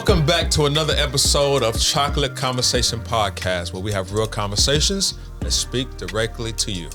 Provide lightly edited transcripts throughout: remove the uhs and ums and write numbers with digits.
Welcome back to another episode of Chocolate Conversation Podcast, where we have real conversations that speak directly to you.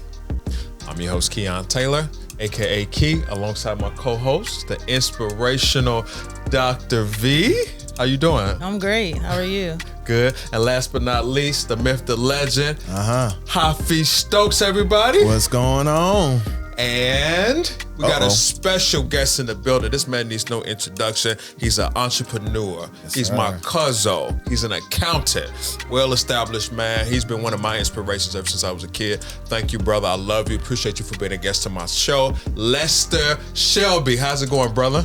I'm your host, Keon Taylor, aka Key, alongside my co-host, the inspirational Dr. V. How you doing? I'm great. How are you? Good. And last but not least, the myth, the legend, Hafiz Stokes, everybody. What's going on? And we got a special guest in the building. This man needs no introduction. He's an entrepreneur. He's my cousin. He's an accountant. Well-established man. He's been one of my inspirations ever since I was a kid. Thank you, brother. I love you. Appreciate you for being a guest on my show. Lester Shelby. How's it going, brother?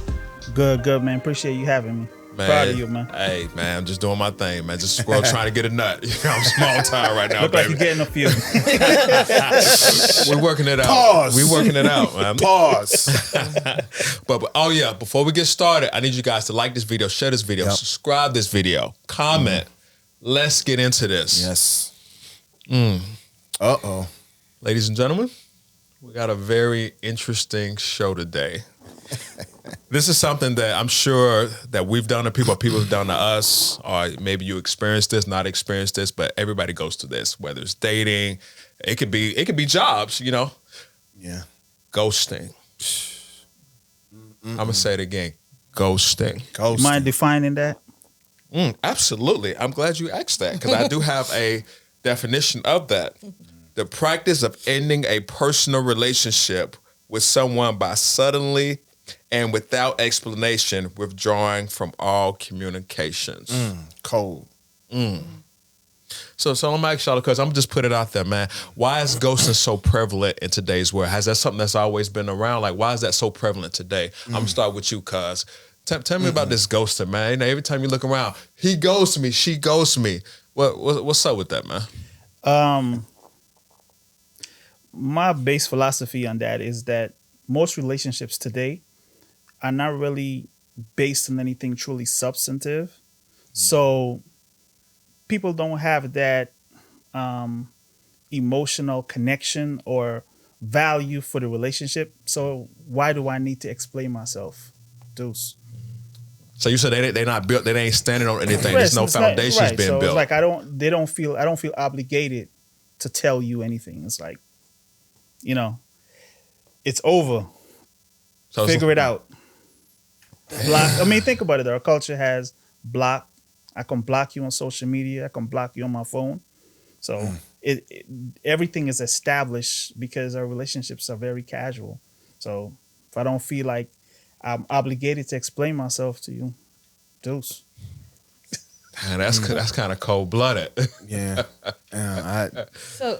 Good, man. Appreciate you having me. Man, proud of you, man. Hey, man, I'm just doing my thing, man. Just squirrel trying to get a nut. I'm small time right now, Look baby. like you're getting a few. We're working it out. Pause. We're working it out, man. Pause. but oh yeah, before we get started, I need you guys to like this video, share this video, subscribe this video, comment. Let's get into this. Yes. Ladies and gentlemen, we got a very interesting show today. This is something that I'm sure that we've done to people have done to us, or maybe you experienced this, not experienced this, but everybody goes through this, whether it's dating, it could be jobs, you know? Yeah. Ghosting. I'm going to say it again. Ghosting. You mind defining that? Absolutely. I'm glad you asked that because I do have a definition of that. The practice of ending a personal relationship with someone by suddenly and without explanation withdrawing from all communications. Cold. So let me ask y'all, because I'm just put it out there, man. Why is ghosting so prevalent in today's world? Has that something that's always been around? Like, why is that so prevalent today? I'm going to start with you, cuz. Tell me about this ghosting, man. You know, every time you look around, he ghosts me, she ghosts me. What's up with that, man? My base philosophy on that is that most relationships today are not really based on anything truly substantive. So people don't have that emotional connection or value for the relationship. So why do I need to explain myself? Deuce. So you said they're not built, they ain't standing on anything. There's no foundations being so built. It's like I don't feel obligated to tell you anything. It's like, you know, it's over. So figure it out. Block. I mean, think about it. Our culture has block. I can block you on social media. I can block you on my phone. So everything is established because our relationships are very casual. So if I don't feel like I'm obligated to explain myself to you, deuce. Man, that's kind of cold-blooded. Yeah. So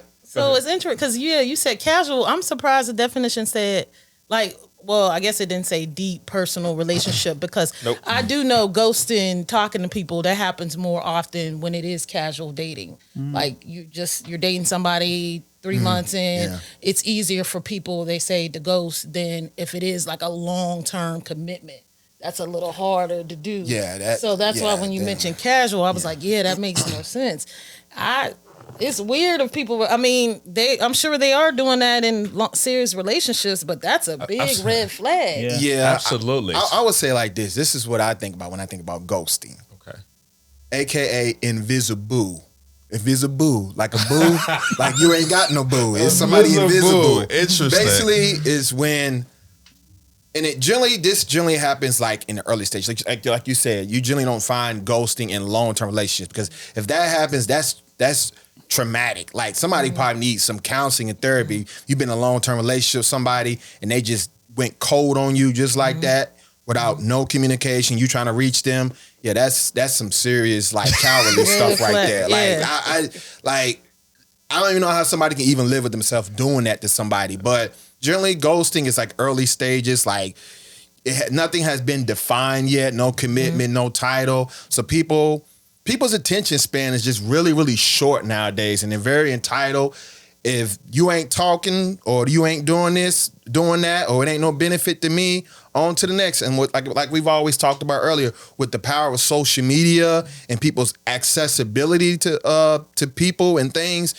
it's interesting because you said casual. I'm surprised the definition said like. Well, I guess it didn't say deep personal relationship because I do know ghosting, talking to people, that happens more often when it is casual dating. Like you're dating somebody 3 months in. Yeah. It's easier for people, they say, to ghost than if it is like a long-term commitment. That's a little harder to do. Yeah. So that's why when you mentioned casual, I was like, yeah, that makes more sense. It's weird if people, I mean, I'm sure they are doing that in serious relationships, but that's a big red flag. Yeah, absolutely. I would say like this. This is what I think about when I think about ghosting. Okay. AKA invisible. Invisible. Like a boo. Like you ain't got no boo. It's somebody invisible. Interesting. Basically is when, and this generally happens like in the early stage. Like you said, you generally don't find ghosting in long-term relationships because if that happens, that's traumatic. Like somebody probably needs some counseling and therapy. You've been in a long-term relationship with somebody and they just went cold on you just like that without no communication. You trying to reach them. Yeah, that's some serious like cowardly stuff right there. Like I don't even know how somebody can even live with themselves doing that to somebody. But generally ghosting is like early stages. Like nothing has been defined yet. No commitment, no title. So people's attention span is just really, really short nowadays, and they're very entitled. If you ain't talking or you ain't doing this, doing that, or it ain't no benefit to me, on to the next. And what, like we've always talked about earlier, with the power of social media and people's accessibility to people and things,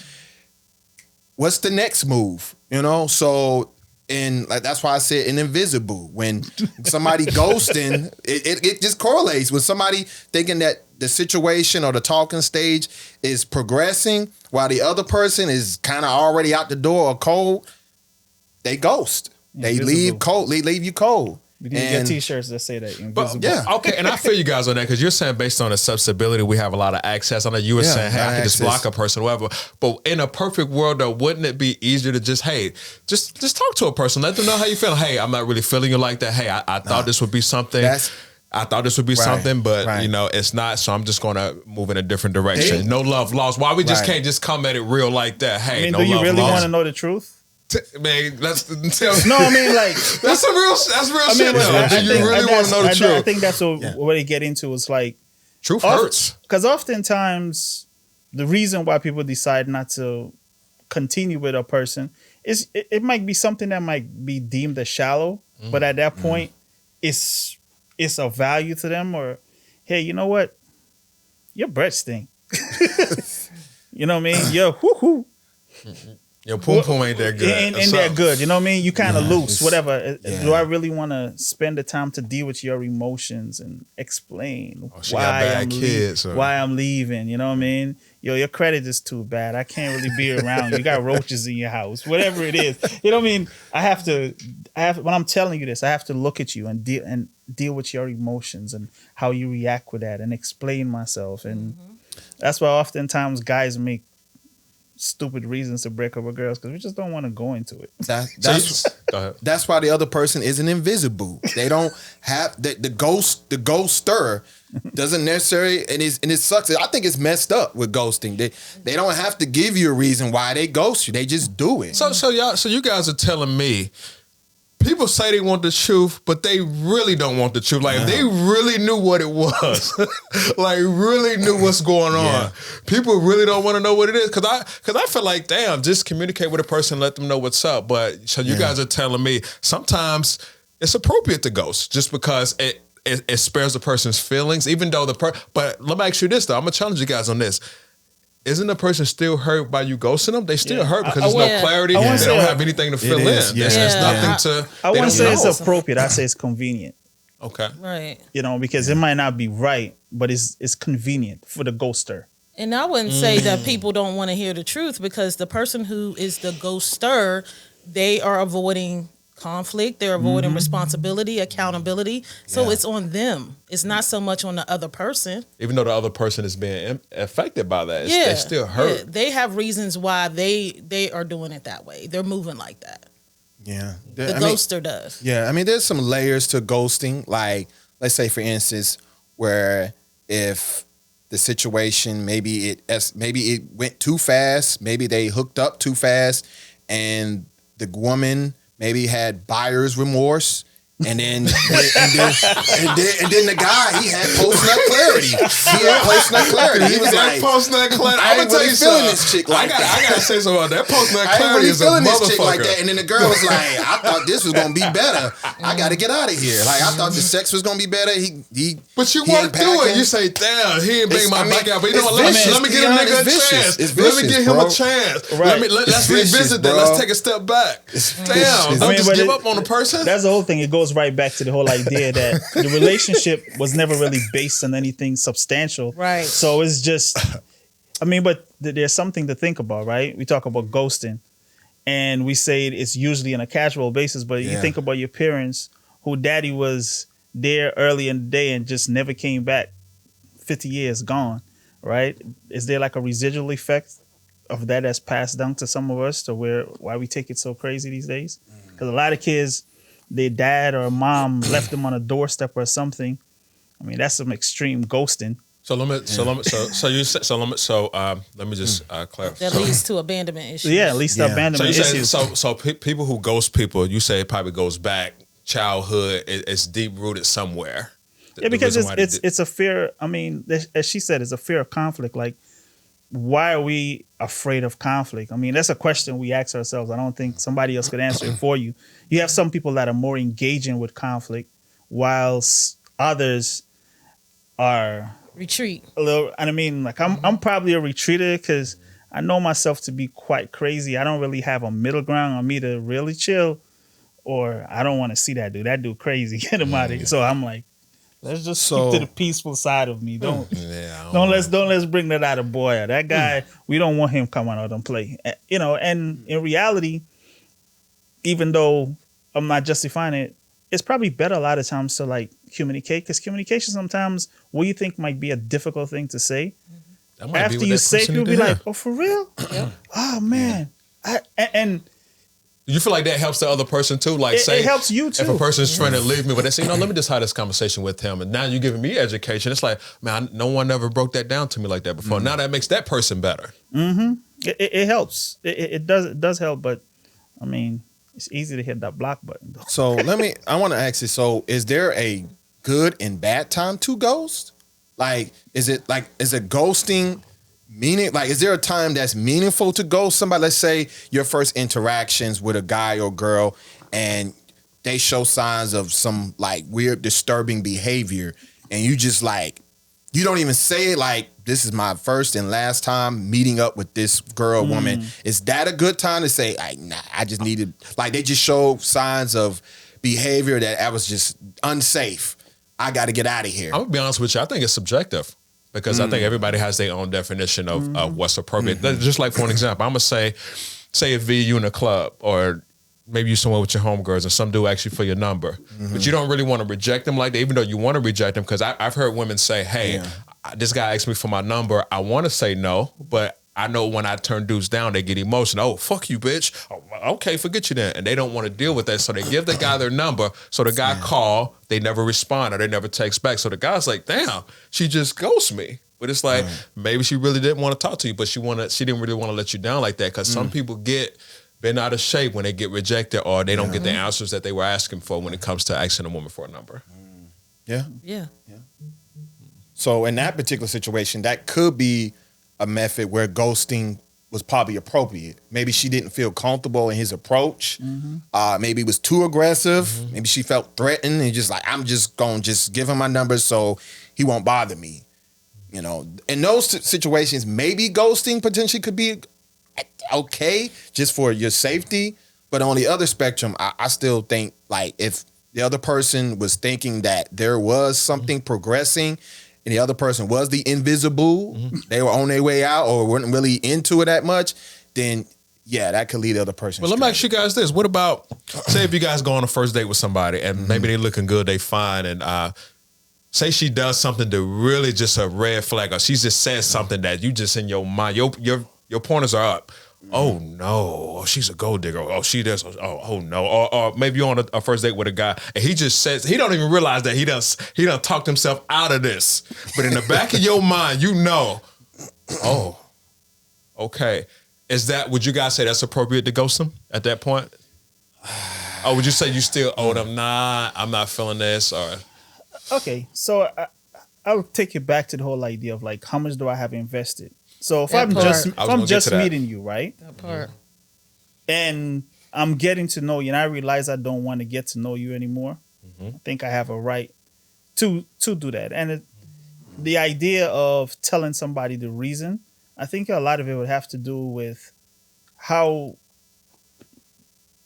what's the next move? You know, so And like that's why I said an invisible. When somebody ghosting, it just correlates with somebody thinking that the situation or the talking stage is progressing while the other person is kind of already out the door or cold. They ghost. They leave cold. They leave you cold. We can get T-shirts that say that. But, okay, and I feel you guys on that because you're saying based on accessibility, we have a lot of access. I know you were saying, hey, I can just block a person, whatever. But in a perfect world, though, wouldn't it be easier to just talk to a person, let them know how you feel? Hey, I'm not really feeling you like that. Hey, I thought this would be something. I thought this would be something, but it's not. So I'm just going to move in a different direction. No love lost. Why we just can't just come at it real like that? Hey, no love lost. Do you really want to know the truth? Man, let's tell. No, I mean like that's real shit. Do you really want to know the truth? I think that's what they get into is like truth hurts. Because oftentimes the reason why people decide not to continue with a person is it might be something that might be deemed as shallow, but at that point, it's of value to them. Or hey, you know what? Your breath stink. You know what I mean? Yo, whoo. Your pum pum ain't that good. Ain't that good. You know what I mean? You kind of loose, whatever. Do I really want to spend the time to deal with your emotions and explain why I'm leaving? You know what I mean? Yo, your credit is too bad. I can't really be around you. You got roaches in your house. Whatever it is. You know what I mean? I have when I'm telling you this, I have to look at you and deal with your emotions and how you react with that and explain myself. And that's why oftentimes guys make stupid reasons to break up with girls because we just don't want to go into it. That's why the other person isn't invisible. They don't have the ghoster doesn't necessarily and it sucks. I think it's messed up with ghosting. They don't have to give you a reason why they ghost you. They just do it. So you guys are telling me people say they want the truth, but they really don't want the truth. Like, if they really knew what it was, like, really knew what's going on, people really don't want to know what it is. Because I feel like, damn, just communicate with a person, let them know what's up. But so you guys are telling me sometimes it's appropriate to ghost just because it spares the person's feelings, even though but let me ask you this, though. I'm going to challenge you guys on this. Isn't the person still hurt by you ghosting them? They still hurt because there's no clarity. They don't have anything to fill in. There's nothing to. I wouldn't say it's appropriate. I say it's convenient. Okay. Right. You know, because it might not be right, but it's convenient for the ghoster. And I wouldn't say that people don't want to hear the truth because the person who is the ghoster, they are avoiding conflict, they're avoiding responsibility, accountability. So it's on them. It's not so much on the other person. Even though the other person is being affected by that, they still hurt. Yeah. They have reasons why they are doing it that way. They're moving like that. Yeah. The ghoster does. Yeah. I mean, there's some layers to ghosting. Like, let's say, for instance, where if the situation, maybe it went too fast, maybe they hooked up too fast, and the woman maybe had buyer's remorse, and then the guy, he had post-nut clarity. He was like post-nut clarity. I'm gonna tell you feeling this chick like that. I gotta say something about that. Post-nut clarity is a motherfucker. This chick like that. And then the girl was like, I thought this was gonna be better. I gotta get out of here. Like, I thought the sex was gonna be better. But you work through it. You say, damn, he ain't bang my back out. But you know what? Let me give a nigga a chance. Let me give him a chance. Let's revisit that. Let's take a step back. Damn, don't just give up on the person. That's the whole thing. It goes right back to the whole idea that the relationship was never really based on anything substantial. Right. So it's just, but there's something to think about, right? We talk about ghosting and we say it's usually on a casual basis, but you think about your parents who daddy was there early in the day and just never came back, 50 years gone, right? Is there like a residual effect of that that's passed down to some of us to why we take it so crazy these days? Because a lot of kids, their dad or mom left them on a doorstep or something. I mean, that's some extreme ghosting. So let me just clarify. That leads to abandonment issues. Yeah, at least abandonment issues. So people who ghost people, you say it probably goes back childhood. It's deep rooted somewhere. Yeah, because it's a fear. I mean, as she said, it's a fear of conflict. Like, why are we afraid of conflict? I mean, that's a question we ask ourselves. I don't think somebody else could answer it for you. You have some people that are more engaging with conflict, whilst others are retreat. A little. And I mean, like I'm probably a retreater because I know myself to be quite crazy. I don't really have a middle ground. I'm either really chill or I don't want to see that dude. That dude crazy. Get him out of here. So I'm like, let's just keep to the peaceful side of me. Don't let's bring that out of Boya. That guy, we don't want him coming out and play. You know, and in reality, even though I'm not justifying it, it's probably better a lot of times to like communicate, because communication sometimes what you think might be a difficult thing to say. After you say it, you'll be like, oh, for real? Yeah. Oh, man. And you feel like that helps the other person too? Like, it helps you too. If a person's trying to leave me, but they say, let me just have this conversation with him. And now you're giving me education. It's like, man, no one ever broke that down to me like that before. Now that makes that person better. Mm-hmm. It helps. It does help, but I mean, it's easy to hit that block button though. So I want to ask you, so is there a good and bad time to ghost? Is it ghosting meaning? Like, is there a time that's meaningful to ghost somebody? Let's say your first interactions with a guy or girl and they show signs of some like weird, disturbing behavior, and you just like, you don't even say it, like, this is my first and last time meeting up with this girl, woman. Is that a good time to say, like, nah, I just needed, like, they just show signs of behavior that I was just unsafe. I got to get out of here. I'm going to be honest with you. I think it's subjective because I think everybody has their own definition of what's appropriate. Just like, for an example, I'm going to say if you in a club or maybe you somewhere with your homegirls and some dude asks you for your number, but you don't really want to reject them like that, even though you want to reject them. Because I've heard women say, hey, this guy asked me for my number. I want to say no, but I know when I turn dudes down, they get emotional. Oh, fuck you, bitch. Oh, okay, forget you then. And they don't want to deal with that. So they give the guy their number. So the guy call, they never respond or they never text back. So the guy's like, damn, she just ghosts me. But it's like, maybe she really didn't want to talk to you, but she didn't really want to let you down like that. Because some people get bent out of shape when they get rejected or they don't get the answers that they were asking for when it comes to asking a woman for a number. Yeah. So in that particular situation, that could be a method where ghosting was probably appropriate. Maybe she didn't feel comfortable in his approach. Maybe it was too aggressive. Maybe she felt threatened and just like, I'm just going to just give him my number so he won't bother me. You know, in those situations, maybe ghosting potentially could be okay just for your safety. But on the other spectrum, I still think like if the other person was thinking that there was something progressing and the other person was the invisible, they were on their way out or weren't really into it that much, then yeah, that could lead the other person. Well, let me ask you guys this. What about, say if you guys go on a first date with somebody and maybe they looking good, they fine, and say she does something to really just a red flag or she just says something that you just in your mind, your pointers are up. Oh no! Oh, she's a gold digger. Oh, she does. Oh no! Or maybe you're on a first date with a guy and he just says he don't even realize that he done talked himself out of this. But in the back of your mind, you know, oh, okay. Would you guys say that's appropriate to ghost him at that point? Or would you say you still owe them? Nah, I'm not feeling this. Or okay, so I'll take you back to the whole idea of like, how much do I have invested? So if I'm just meeting you, right? That part. And I'm getting to know you and I realize I don't want to get to know you anymore. I think I have a right to do that. And the idea of telling somebody the reason, I think a lot of it would have to do with how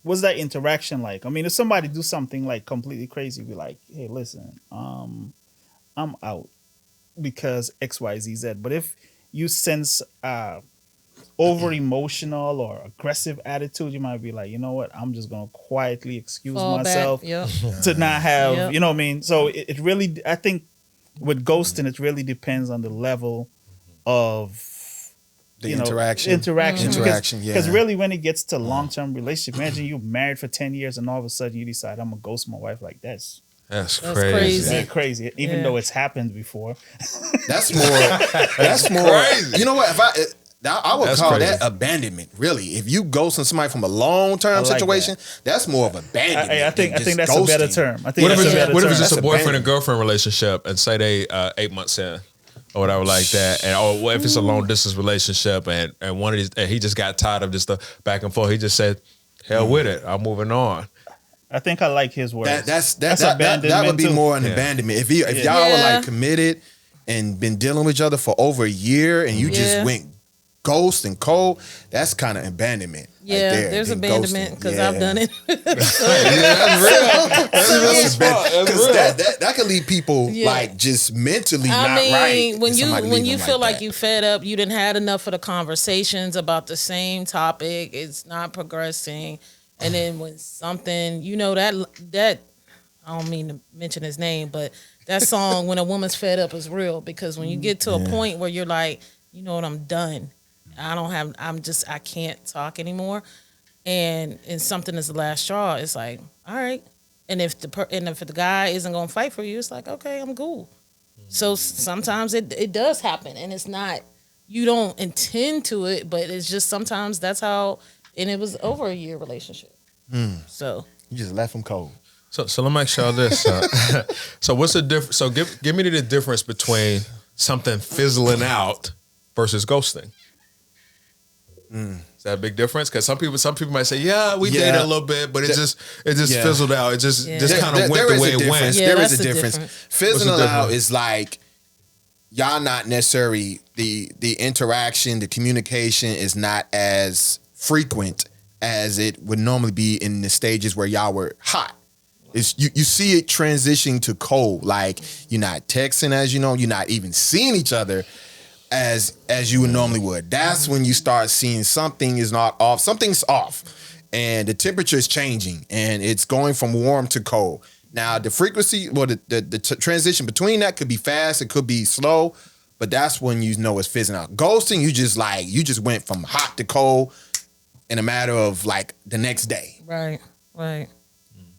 was that interaction like? I mean, if somebody do something like completely crazy, be like, hey, listen, I'm out because XYZ. But if you sense over emotional or aggressive attitude, you might be like, you know what, I'm just gonna quietly excuse myself to not have, you know what I mean? So it really, I think with ghosting, it really depends on the level of the interaction. Because really when it gets to long-term relationship, imagine you're married for 10 years and all of a sudden you decide I'm gonna ghost my wife. Like that's crazy. That's crazy. Even though it's happened before. That's more. Crazy. You know what? I would call crazy. that abandonment. Really, if you ghosting somebody from a long-term situation, that's more of abandonment. I think that's ghosting. A better term. I think what if it's just That's a boyfriend and girlfriend relationship and say they 8 months in or whatever like that, and what if it's a long distance relationship and one of these and he just got tired of just the back and forth. He just said, "Hell with it, I'm moving on." I think I like his words. That would be more an abandonment. If y'all were like committed and been dealing with each other for over a year and you just went ghost and cold, that's kind of abandonment. Yeah, right there. there's And abandonment because I've done it. That's real. That's real. Because that can leave people like just mentally not right. When you feel like you fed up, you didn't had enough of the conversations about the same topic, it's not progressing, and then when something, that I don't mean to mention his name, but that song "When a Woman's Fed Up" is real, because when you get to a point where you're like, you know what, I'm done. I can't talk anymore, and something is the last straw. It's like, all right, and if the guy isn't gonna fight for you, it's like, okay, I'm cool. So sometimes it does happen, and it's not, you don't intend to it, but it's just sometimes that's how. And it was over a year relationship. So you just left him cold. So let me ask y'all this. So what's the difference? So give me the difference between something fizzling out versus ghosting. Is that a big difference? Because some people might say, we dated a little bit, but it just fizzled out. It just kind of went the way it went. There is a difference. Fizzling out is like y'all not necessarily the interaction, the communication is not as frequent as it would normally be in the stages where y'all were hot. It's you see it transitioning to cold. Like you're not texting as you know, you're not even seeing each other as you would normally would. That's when you start seeing something's off, and the temperature is changing, and it's going from warm to cold. Now the frequency, the transition between that could be fast, it could be slow, but that's when you know it's fizzing out. Ghosting, you just went from hot to cold in a matter of like the next day. Right.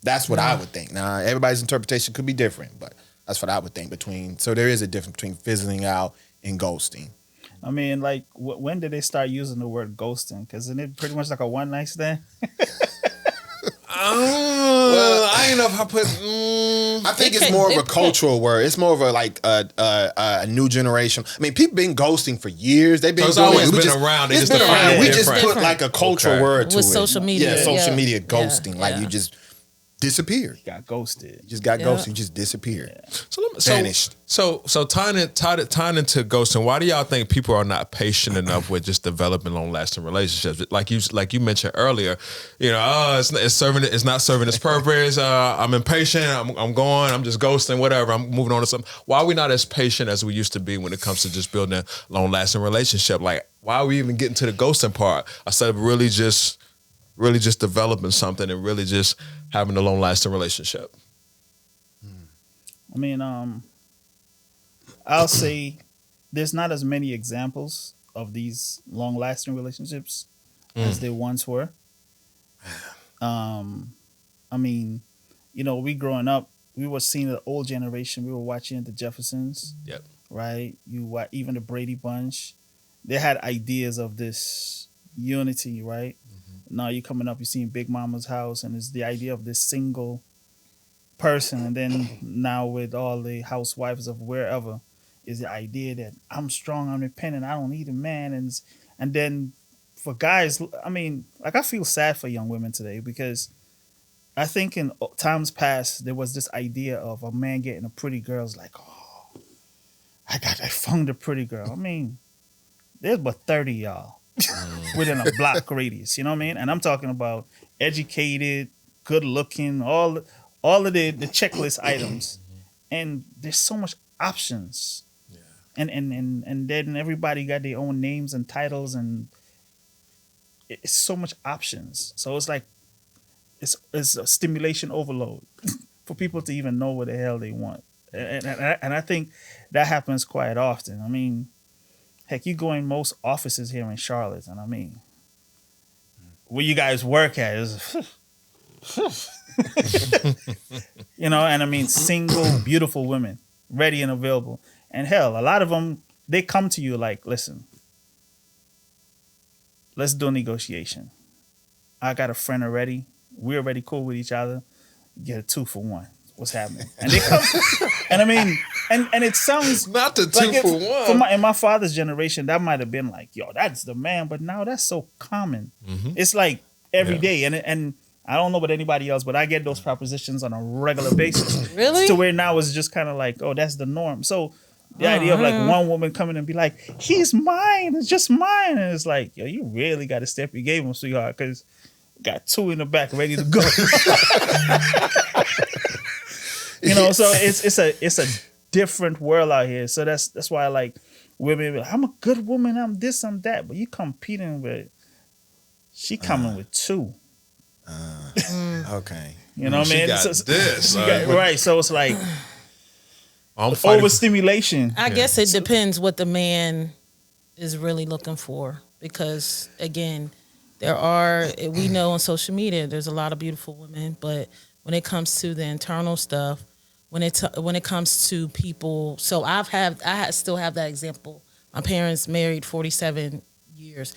That's what I would think. Now everybody's interpretation could be different, but that's what I would think so there is a difference between fizzling out and ghosting. I mean, like, when did they start using the word ghosting? Because isn't it pretty much like a one night stand? Well, I don't know if I put. I think it's more of a cultural word. It's more of a new generation. I mean, people been ghosting for years. They've been. So it's always been around. It's been around. We just put like a cultural word to with it. social media. Yeah, social media ghosting. Like you just disappeared. You got ghosted. You just got ghosted. You just disappeared. Vanished. So tying into ghosting, why do y'all think people are not patient enough with just developing long-lasting relationships? Like you mentioned earlier, it's not serving its purpose. I'm impatient. I'm going. I'm just ghosting. Whatever. I'm moving on to something. Why are we not as patient as we used to be when it comes to just building a long-lasting relationship? Like, why are we even getting to the ghosting part instead of really just developing something and really just having a long-lasting relationship? I mean, I'll say there's not as many examples of these long-lasting relationships as there once were. I mean, we growing up, we were seeing the old generation. We were watching the Jeffersons, right? Even the Brady Bunch. They had ideas of this unity, right? Now you're coming up, you're seeing Big Mama's House, and it's the idea of this single person. And then now with all the housewives of wherever is the idea that I'm strong, I'm independent, I don't need a man. And then for guys, I mean, like, I feel sad for young women today, because I think in times past, there was this idea of a man getting a pretty girl. It's like, oh, I found a pretty girl. I mean, there's but 30 y'all within a block radius, you know what I mean? And I'm talking about educated, good looking, all of the checklist items. And there's so much options. And then everybody got their own names and titles, and it's so much options. So it's like it's a stimulation overload for people to even know what the hell they want. And I think that happens quite often. I mean, heck, you go in most offices here in Charlotte, and I mean, where you guys work at is, and I mean, single, beautiful women, ready and available. And hell, a lot of them, they come to you like, listen, let's do a negotiation. I got a friend already. We're already cool with each other. Get a 2-for-1. What's happening? And they come, and I mean, and it sounds not the like 2-for-1. In my father's generation, that might have been like, yo, that's the man. But now that's so common. It's like every day. And I don't know about anybody else, but I get those propositions on a regular basis. Really? To where now it's just kind of like, oh, that's the norm. So The idea of like one woman coming and be like, he's mine, it's just mine. And it's like, yo, you really got to step your game on, sweetheart, because got 2 in the back ready to go. You know, so it's a different world out here. So that's why I like women. I'm a good woman, I'm this, I'm that. But you competing with, she coming with 2. Okay. You know what I mean? Got this. Right. So it's like overstimulation. I guess it depends what the man is really looking for. Because, again, we know on social media, there's a lot of beautiful women. But when it comes to the internal stuff, when it comes to people, so I still have that example. My parents married 47 years.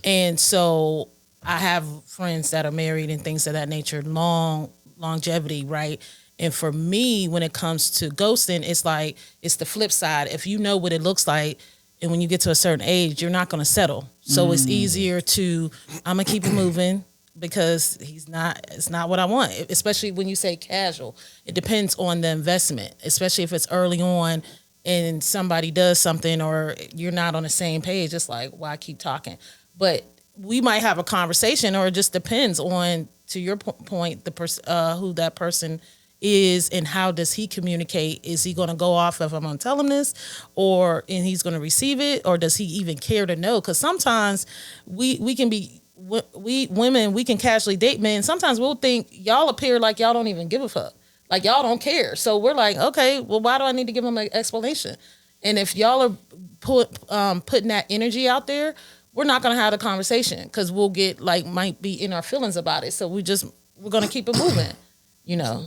And so I have friends that are married and things of that nature, longevity, right? And for me, when it comes to ghosting, it's like, it's the flip side. If you know what it looks like, and when you get to a certain age, you're not going to settle. So it's easier to, I'm going to keep it moving because it's not what I want. Especially when you say casual. It depends on the investment, especially if it's early on and somebody does something or you're not on the same page. It's like, why keep talking? But we might have a conversation, or it just depends on, to your point, the who that person is and how does he communicate. Is he going to go off if I'm going to tell him this, and he's going to receive it, or does he even care to know? Because sometimes we can be women, we can casually date men. Sometimes we'll think y'all appear like y'all don't even give a fuck, like y'all don't care. So we're like, okay, well, why do I need to give him an explanation? And if y'all are putting that energy out there, we're not going to have a conversation because we'll get might be in our feelings about it. So we're going to keep it moving, you know.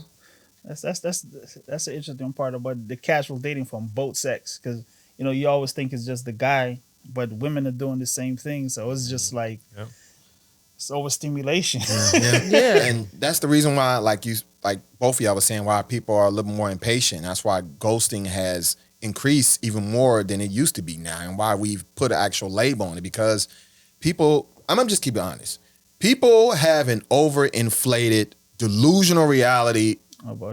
That's the interesting part about the casual dating from both sex, because you know you always think it's just the guy, but women are doing the same thing. So it's just like it's overstimulation. Yeah. And that's the reason why, like both of y'all was saying, why people are a little more impatient. That's why ghosting has increased even more than it used to be now, and why we've put an actual label on it, because people, I'm gonna just keep it honest, people have an overinflated delusional reality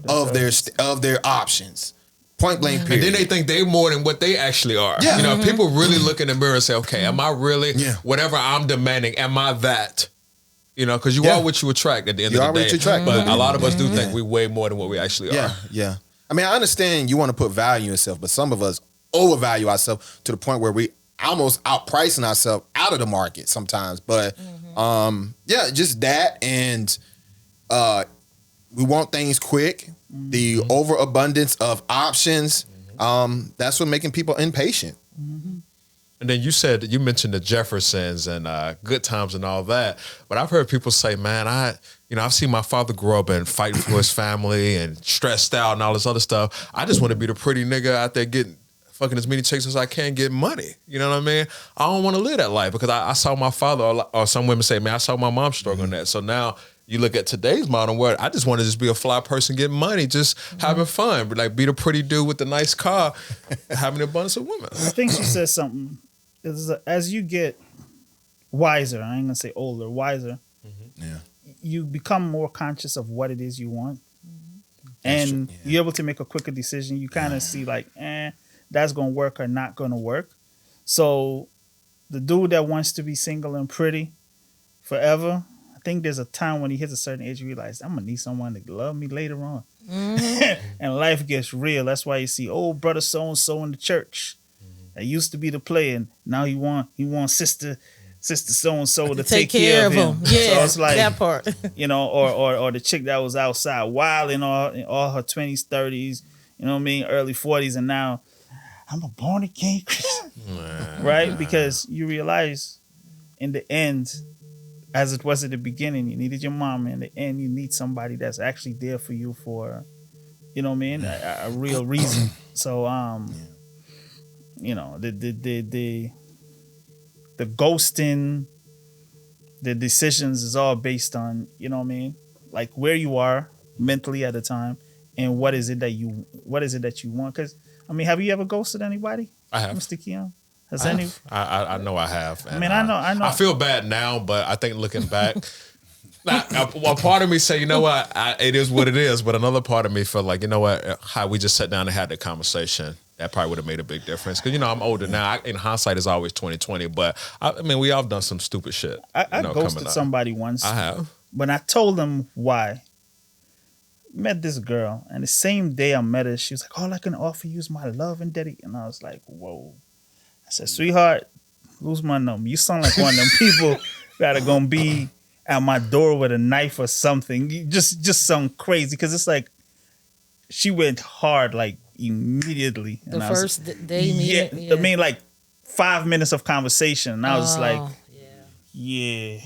of their options, point blank period. And then they think they more than what they actually are. Yeah. You know, people really look in the mirror and say, okay, am I really whatever I'm demanding, am I that? You know, because you are what you attract at the end of the day. You are what you attract. But a lot of us do think we way more than what we actually are. Yeah. I mean, I understand you want to put value in yourself, but some of us overvalue ourselves to the point where we almost outpricing ourselves out of the market sometimes. But just that, and we want things quick. The overabundance of options, that's what making people impatient. And then you mentioned the Jeffersons and Good Times and all that. But I've heard people say, man, I've seen my father grow up and fighting for his family and stressed out and all this other stuff. I just want to be the pretty nigga out there getting fucking as many chicks as I can, get money. You know what I mean? I don't want to live that life because I saw my father, or some women say, man, I saw my mom struggling that. So now you look at today's modern world, I just want to just be a fly person, getting money, just having fun. But like be the pretty dude with the nice car, having an abundance of women. I think she said something. As you get wiser, I ain't gonna say older, wiser, you become more conscious of what it is you want. And you're able to make a quicker decision. You kind of see like, that's gonna work or not gonna work. So the dude that wants to be single and pretty forever, I think there's a time when he hits a certain age, you realize I'm gonna need someone to love me later on. And life gets real. That's why you see old brother so and so in the church. That used to be the play, and now he want sister so and so to take care of him. Yeah, so it's like that part. You know, or the chick that was outside wild in all her 20s, 30s, you know what I mean, early 40s, and now I'm a born again Christian, right? Because you realize in the end, as it was at the beginning, you needed your mom. In the end, you need somebody that's actually there for you for, you know what I mean, a real reason. So you know, the ghosting, the decisions is all based on, you know what I mean, like where you are mentally at the time and what is it that you want. Because I mean, have you ever ghosted anybody? I have, Mr. Keon. I know I have. I mean, I know. I feel bad now, but I think looking back, one part of me say, you know what, it is what it is. But another part of me felt like, you know what, how we just sat down and had that conversation. that probably would have made a big difference. Because, I'm older now. In hindsight, it's always 2020. But, we all done some stupid shit. I ghosted somebody once. I have. When I told them why, met this girl. And the same day I met her, she was like, all I can offer you is my love and dedication. And I was like, whoa. I said, sweetheart, lose my number. You sound like one of them people that are going to be at my door with a knife or something. You just sound crazy. Because it's like, she went hard, like, immediately. The first day meeting? Yeah. I mean, like 5 minutes of conversation. And I was like, yeah.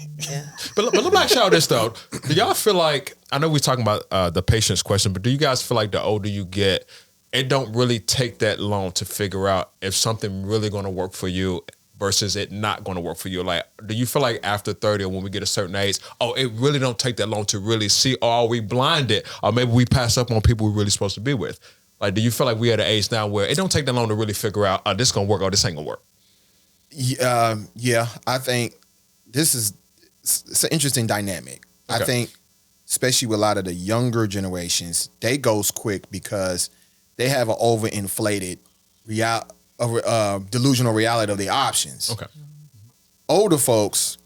But let me ask y'all this, though. Do y'all feel like, I know we're talking about the patience question, but do you guys feel like the older you get, it don't really take that long to figure out if something really going to work for you versus it not going to work for you? Like, do you feel like after 30 or when we get a certain age, it really don't take that long to really see, or are we blinded, or maybe we pass up on people we're really supposed to be with? Like, do you feel like we're at an age now where it don't take that long to really figure out, this going to work or this ain't going to work? Yeah, I think it's an interesting dynamic. Okay. I think, especially with a lot of the younger generations, they goes quick because they have an overinflated delusional reality of the options. Okay. Older folks,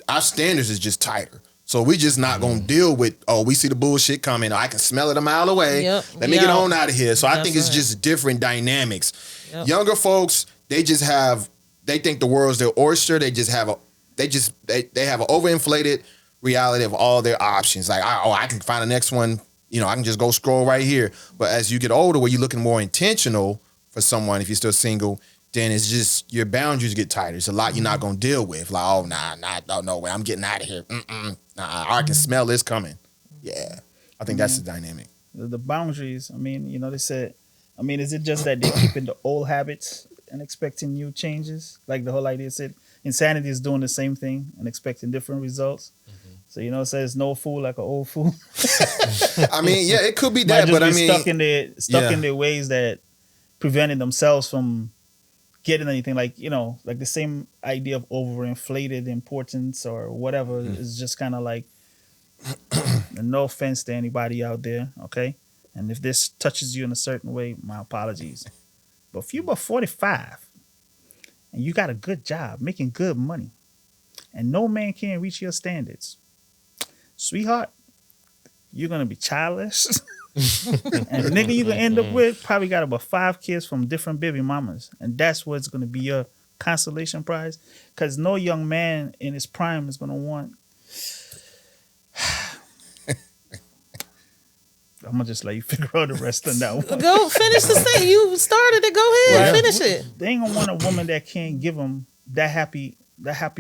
our standards is just tighter. So we just not going to deal with, we see the bullshit coming. I can smell it a mile away. Yep. Let me get on out of here. So I think it's just different dynamics. Yep. Younger folks, they think the world's their oyster. They have an overinflated reality of all their options. Like, I can find the next one. I can just go scroll right here. But as you get older, where you're looking more intentional for someone, if you're still single, then it's just your boundaries get tighter. It's a lot you're not going to deal with. Like, no way, I'm getting out of here. I can smell this coming. Yeah, I think that's the dynamic. The boundaries, they said, is it just that they're keeping the old habits and expecting new changes? Like the whole idea said, insanity is doing the same thing and expecting different results. Mm-hmm. So, it says no fool like an old fool. It could be that, but stuck in their ways that prevented themselves from getting anything. Like, like the same idea of overinflated importance or whatever is just kind of like, no offense to anybody out there, okay? And if this touches you in a certain way, my apologies. But if you're about 45 and you got a good job, making good money, and no man can reach your standards, sweetheart, you're going to be childless. And the nigga you're going to end up with probably got about 5 kids from different baby mamas. And that's what's going to be your consolation prize. Because no young man in his prime is going to want... I'm going to just let you figure out the rest of that one. Go finish the thing. You started it. Go ahead. Right. Finish it. They ain't going to want a woman that can't give them that happy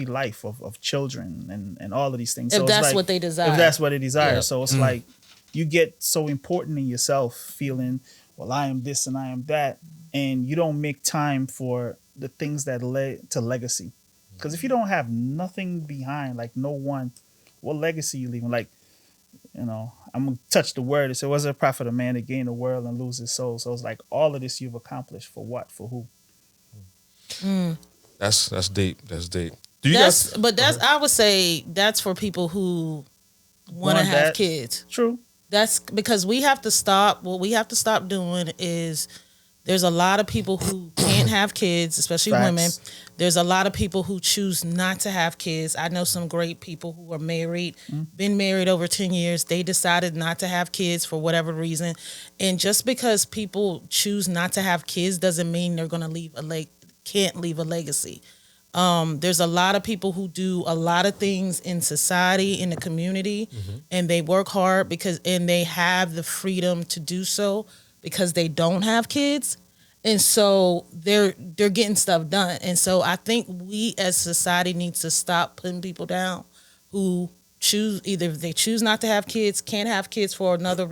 life of children and all of these things. If that's what they desire. If that's what they desire. Yeah. So it's like you get so important in yourself feeling, well, I am this and I am that. And you don't make time for the things that led to legacy. Because if you don't have nothing behind, like no one, what legacy you leaving? Like, I'm going to touch the word. It said, was it a profit a man to gain the world and lose his soul? So it's like all of this you've accomplished for what? For who? That's deep. That's deep. I would say that's for people who want to have kids. True. That's because we have to stop. What we have to stop doing is there's a lot of people who can't have kids, especially women. There's a lot of people who choose not to have kids. I know some great people who are married, been married over 10 years. They decided not to have kids for whatever reason. And just because people choose not to have kids doesn't mean they're going to can't leave a legacy. There's a lot of people who do a lot of things in society, in the community, and they work hard and they have the freedom to do so because they don't have kids. And so they're getting stuff done. And so I think we as society need to stop putting people down who either they choose not to have kids, can't have kids for another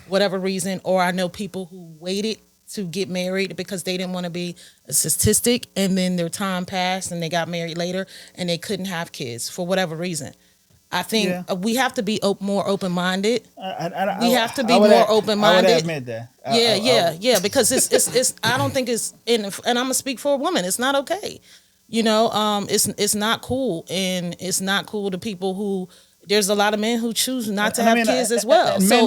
whatever reason, or I know people who waited to get married because they didn't want to be a statistic, and then their time passed and they got married later and they couldn't have kids for whatever reason. I think we have to be more open-minded. We have to be more open-minded. I would admit that. Because it's I don't think it's and I'm gonna speak for a woman. It's not okay. It's not cool, and it's not cool to people who there's a lot of men who choose not to have kids as well. So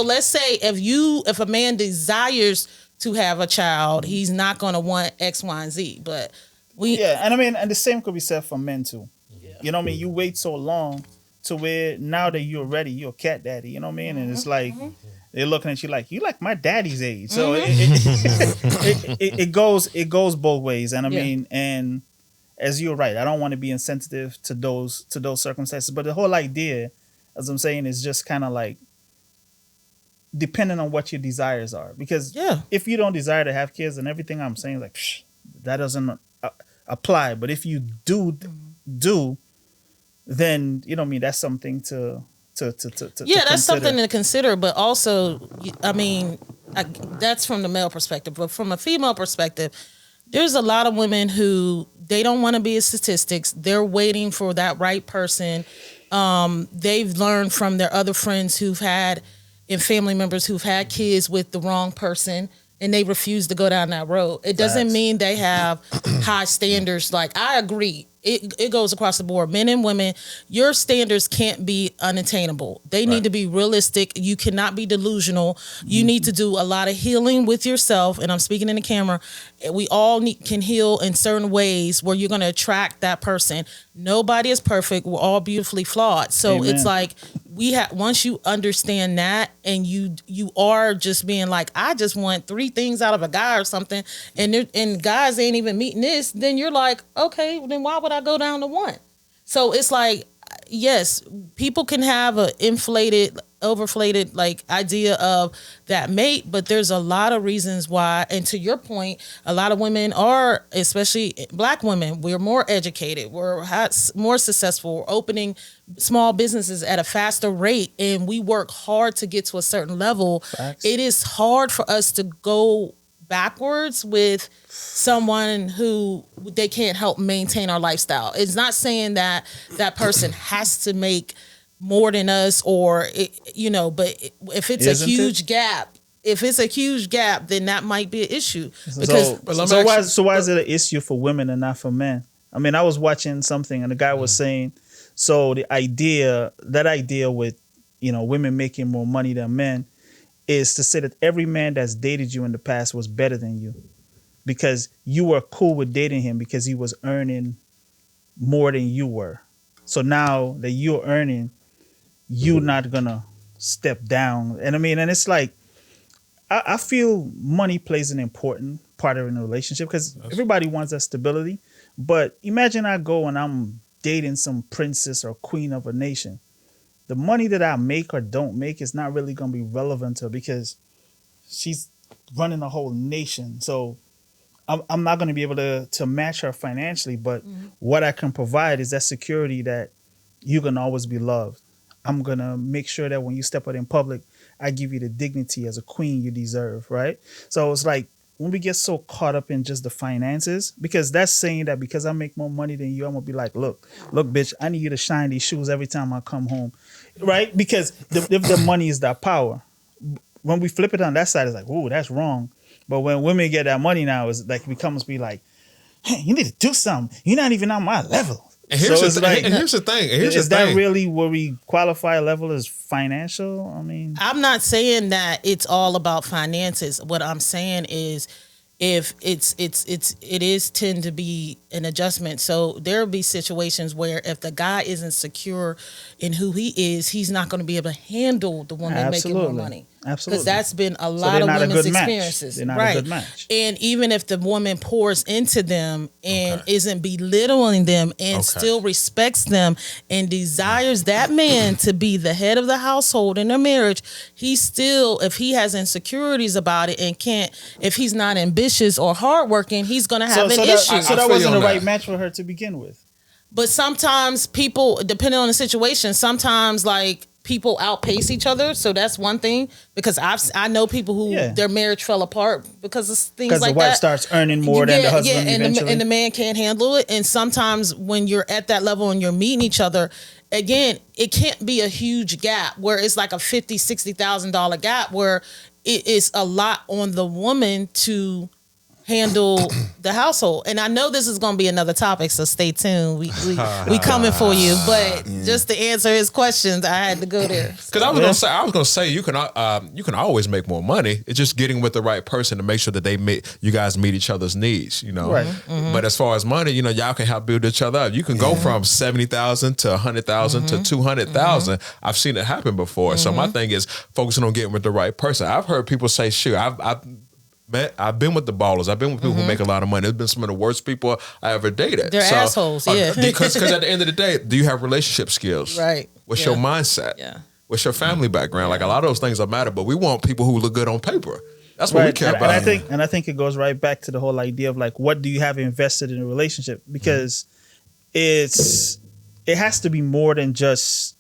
let's say if a man desires to have a child, he's not going to want X, Y, and Z. But and the same could be said for men too. Yeah. You know what I mean? You wait so long to where now that you're ready, you're a cat daddy. You know what I mean? And it's like they're looking at you like my daddy's age. So it goes both ways. And I mean, and as you're right, I don't want to be insensitive to those circumstances. But the whole idea, as I'm saying, is just kind of like depending on what your desires are. Because if you don't desire to have kids, then everything I'm saying is like, that doesn't apply. But if you do, then you know what I mean, that's something to that's something to consider. But also, I mean, that's from the male perspective. But from a female perspective, there's a lot of women who they don't want to be statistics. They're waiting for that right person. They've learned from their other friends who've had and family members who've had kids with the wrong person, and they refuse to go down that road. It doesn't mean they have high standards. Like, I agree. It goes across the board. Men and women, your standards can't be unattainable. They need to be realistic. You cannot be delusional. You need to do a lot of healing with yourself. And I'm speaking in the camera. We all can heal in certain ways where you're going to attract that person. Nobody is perfect. We're all beautifully flawed. So It's like once you understand that, and you are just being like, I just want 3 things out of a guy or something, and guys ain't even meeting this, then you're like, okay, then why would I go down to 1? So it's like, yes, people can have a overflated like idea of that mate, but there's a lot of reasons why. And to your point, a lot of women are, especially Black women, we're more educated, we're more successful, we're opening small businesses at a faster rate, and we work hard to get to a certain level. Facts. It is hard for us to go backwards with someone who they can't help maintain our lifestyle. It's not saying that that person has to make more than us, or but if it's a huge gap, then that might be an issue. Because why is it an issue for women and not for men? I mean, I was watching something and the guy was saying, so that idea with women making more money than men is to say that every man that's dated you in the past was better than you because you were cool with dating him because he was earning more than you were. So now that you're earning, you're not gonna step down. And I mean, and it's like, I feel money plays an important part of a relationship because everybody wants that stability. But imagine I go and I'm dating some princess or queen of a nation. The money that I make or don't make is not really going to be relevant to her because she's running a whole nation. So I'm not going to be able to match her financially. But what I can provide is that security that you can always be loved. I'm going to make sure that when you step out in public, I give you the dignity as a queen you deserve, right? So it's like when we get so caught up in just the finances, because that's saying that because I make more money than you, I'm going to be like, look, bitch, I need you to shine these shoes every time I come home, right? Because if the money is that power, when we flip it on that side, it's like, ooh, that's wrong. But when women get that money now, it's like it becomes be like, hey, you need to do something. You're not even on my level. And here's the thing. Is that really where we qualify a level as financial? I mean, I'm not saying that it's all about finances. What I'm saying is, if it is tend to be an adjustment. So there'll be situations where if the guy isn't secure in who he is, he's not going to be able to handle the woman making more money. Absolutely. Because that's been a lot of women's experiences. They're not a good match. And even if the woman pours into them and isn't belittling them and still respects them and desires that man to be the head of the household in their marriage, he still, if he has insecurities about it and if he's not ambitious or hardworking, he's going to have an issue. So that wasn't the right match for her to begin with. But sometimes people, depending on the situation, sometimes like people outpace each other. So that's one thing, because I know people who their marriage fell apart because of things like that. Because the wife starts earning more than the husband eventually. And the man can't handle it. And sometimes when you're at that level and you're meeting each other, again, it can't be a huge gap where it's like a $50,000, $60,000 gap where it is a lot on the woman to handle the household? And I know this is going to be another topic, so stay tuned. We coming for you. But just to answer his questions, I had to go there. Because I was gonna say you can always make more money. It's just getting with the right person to make sure that you guys meet each other's needs. You know, right. Mm-hmm. But as far as money, you know, y'all can help build each other up. You can go from 70,000 to 100,000 to 200,000. I've seen it happen before. So my thing is focusing on getting with the right person. I've heard people say, "Shoot, I've been with the ballers. I've been with people who make a lot of money. It's been some of the worst people I ever dated. They're assholes, yeah. Because at the end of the day, do you have relationship skills? Right. What's your mindset? Yeah. What's your family background? Like a lot of those things that matter, but we want people who look good on paper. That's what we care about. And I think it goes right back to the whole idea of like, what do you have invested in a relationship? Because it has to be more than just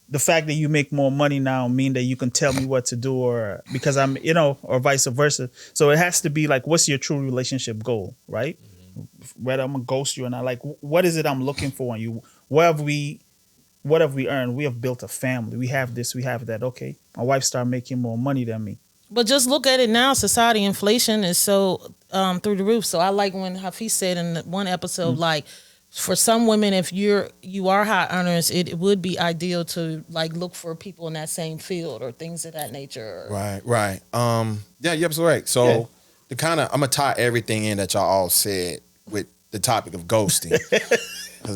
the fact that you make more money now mean that you can tell me what to do, or because I'm, or vice versa. So it has to be like, what's your true relationship goal, right? Whether I'm gonna ghost you or not, like, what is it I'm looking for in you? What have we earned? We have built a family. We have this, we have that. Okay, my wife started making more money than me. But just look at it now. Society inflation is so through the roof. So I like when Hafiz said in one episode, like, for some women, if you are high earners, it would be ideal to like look for people in that same field or things of that nature. Right. Yeah, you're absolutely right. So I'm gonna tie everything in that y'all all said with the topic of ghosting.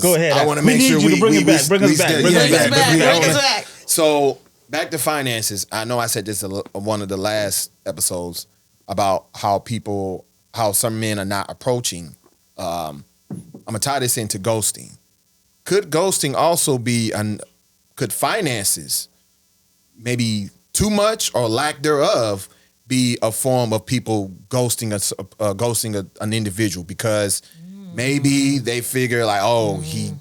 Go ahead. I want to make sure we bring us back. So back to finances. I know I said this in one of the last episodes about how some men are not approaching. I'm gonna tie this into ghosting. Could ghosting also be could finances, maybe too much or lack thereof, be a form of people ghosting an individual because maybe they figure like, oh, he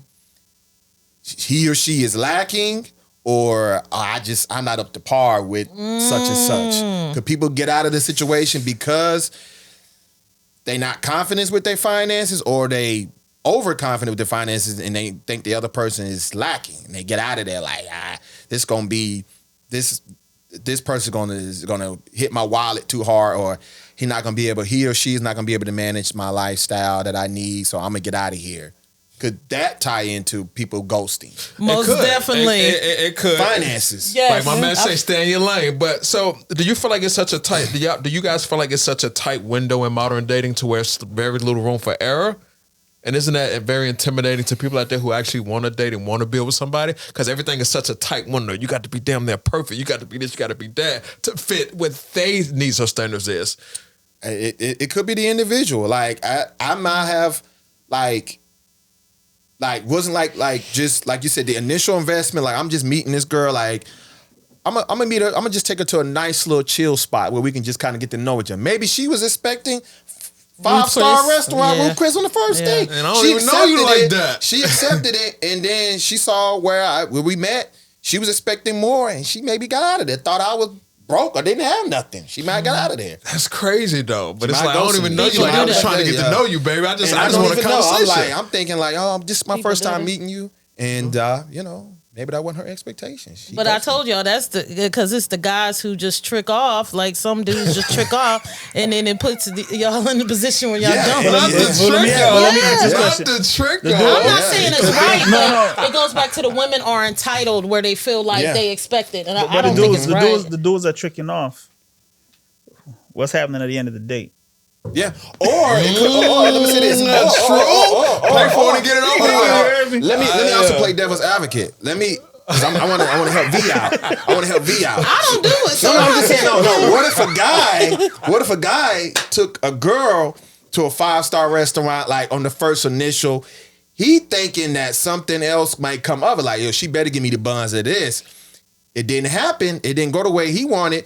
or she is lacking, or I'm not up to par with such and such. Could people get out of the situation because they not confident with their finances, or they overconfident with their finances and they think the other person is lacking, and they get out of there like, this person is gonna hit my wallet too hard, or he or she is not gonna be able to manage my lifestyle that I need, so I'm gonna get out of here. Could that tie into people ghosting? Most definitely. It could. Finances. Yes. Like my man say, stay in your lane. But so, do you feel like it's such a tight? Do you guys feel like it's such a tight window in modern dating to where it's very little room for error? And isn't that very intimidating to people out there who actually want to date and want to build with somebody? Because everything is such a tight window. You got to be damn near perfect. You got to be this, you got to be that to fit what they needs or standards is. It could be the individual. Like I might have wasn't like just like you said, the initial investment. Like I'm just meeting this girl. Like I'm gonna meet her. I'm gonna just take her to a nice little chill spot where we can just kind of get to know each other. Maybe she was expecting 5-star restaurant Ruth Chris on the first date. And I don't even know you like that. She accepted it, and then she saw where we met. She was expecting more, and she maybe got out of there. Thought I was broke or didn't have nothing. She might have got out of there. That's crazy though. But it's like I don't even know you. Like I'm just trying to get to know you, baby. I just want a conversation. I'm thinking like, oh, this is my first time meeting you, and maybe that wasn't her expectations. But I told y'all that's because it's the guys who just trick off. Like some dudes just trick off, and then it puts y'all in the position where y'all don't. Not the trick. I'm not saying it's right, but it goes back to the women are entitled where they feel like they expect it, and I don't think it's right. The dudes are tricking off. What's happening at the end of the date? Yeah, or let me say this. That's true. Pay for it and get it over with. Let me also play devil's advocate. Because I want to help V out. I want to help V out. I don't do it. So I'm just saying, no. What if a guy took a girl to a 5-star restaurant, like on the first initial, he thinking that something else might come of it, like, yo, she better give me the buns of this. It didn't happen. It didn't go the way he wanted.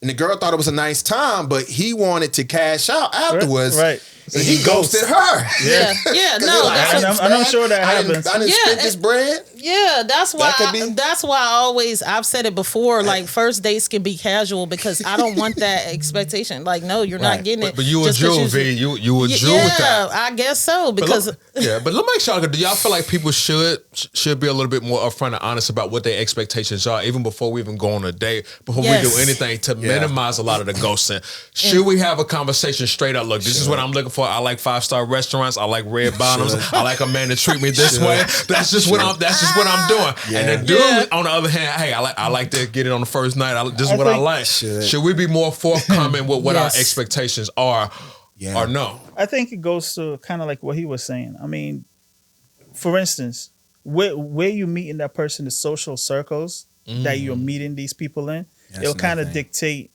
And the girl thought it was a nice time, but he wanted to cash out afterwards. Right. So he ghosted her. Yeah. No, I'm sure that happens. I didn't spend this bread. Yeah, that's why. That's why I've said it before. Like first dates can be casual because I don't want that expectation. Like, no, you're not getting it. But you a Jew, V. You a Jew with that. I guess so because but let me ask y'all. Do y'all feel like people should be a little bit more upfront and honest about what their expectations are, even before we even go on a date, before we do anything to minimize a lot of the ghosting? Should we have a conversation straight up? Look, this is what I'm looking for. I like 5-star restaurants. I like red bottoms. I like a man to treat me this way. That's just what I'm doing. Yeah. And the dude, on the other hand, hey, I like to get it on the first night. This is what I like. Should we be more forthcoming with what our expectations are or no? I think it goes to kind of like what he was saying. I mean, for instance, where you meet in that person, the social circles that you're meeting these people in, it'll kind of dictate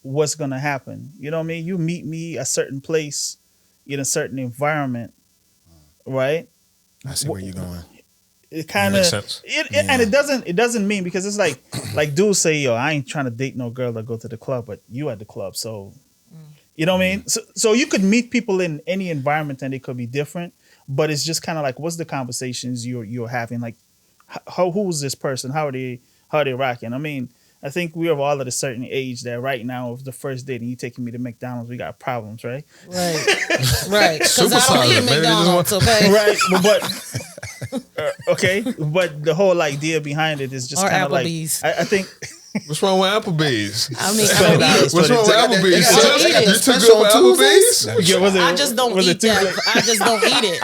what's going to happen. You know what I mean? You meet me a certain place in a certain environment, right? I see where you're going. It kind of and it doesn't mean, because it's like dudes say, yo, I ain't trying to date no girl that go to the club, but you at the club, so you know what I mean? So you could meet people in any environment and they could be different, but it's just kind of like, what's the conversations you're having? Like, who's this person? How are they rocking? I mean, I think we are all at a certain age that right now, if the first date and you taking me to McDonald's, we got problems, right? Right. Because I don't eat McDonald's, okay? Right. But okay. But the whole idea behind it is just kind of like, I think. What's wrong with Applebee's? I mean, I don't eat it. What's wrong with Applebee's? You took good with Applebee's? I just don't eat that. I just don't eat it.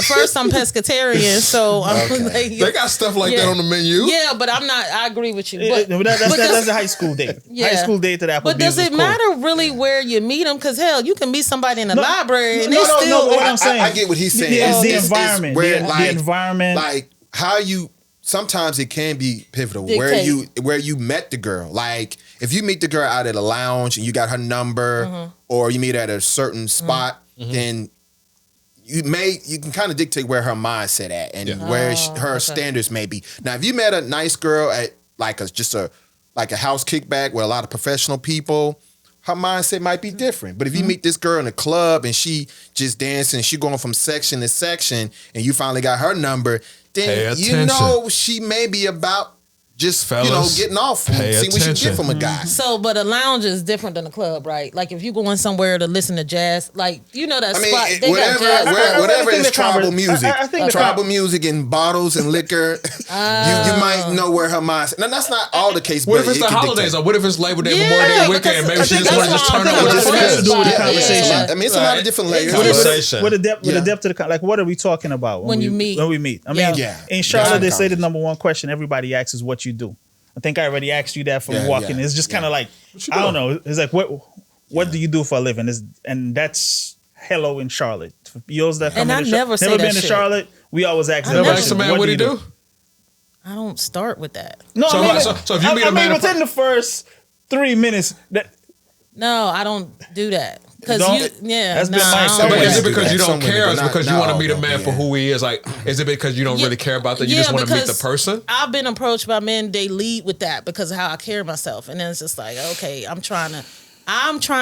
First, I'm pescatarian, so I'm like, they got stuff like that on the menu. Yeah, but I'm not. I agree with you. But that's a high school date. High school date to Applebee's. But does it matter really where you meet them? Because hell, you can meet somebody in the library and they still. No. What I'm saying, I get what he's saying. It's the environment. The environment, like how you. Sometimes it can be pivotal where you met the girl. Like if you meet the girl out at a lounge and you got her number, or you meet her at a certain spot, then you can kind of dictate where her mindset at and where her standards may be. Now, if you met a nice girl at like a house kickback with a lot of professional people, her mindset might be different. But if you meet this girl in a club and she just dancing, she going from section to section, and you finally got her number, then you know she may be about just getting off and seeing what you get from a guy. So, but a lounge is different than a club, right? Like if you going somewhere to listen to jazz, like that spot. Whatever is tribal music, I think tribal music and bottles and liquor. You might know where her mindset. Now that's not all the case. What if it's the holidays, or what if it's Labor Day, Memorial Day weekend, and maybe she just want to just turn up with her friends? Do with the conversation. I mean, it's a lot of different layers. With the depth of the like, what are we talking about when we meet? I mean, in Charlotte, they say the number one question everybody asks is what you do. I think I already asked you that from walking. It's just kind of like, I don't know. It's like, what do you do for a living? And that's hello in Charlotte. For yours that come in never been to Charlotte, we always ask them. Never ask a man what do you do? I don't start with that. No, so if you meet a man, within the first 3 minutes. No, I don't do that. Because that's been my experience. But is it because you don't care, or is it because you want to meet a man for who he is? Like, is it because you don't really care about that? You just want to meet the person? I've been approached by men, they lead with that because of how I carry myself. And then it's just like, okay, I'm trying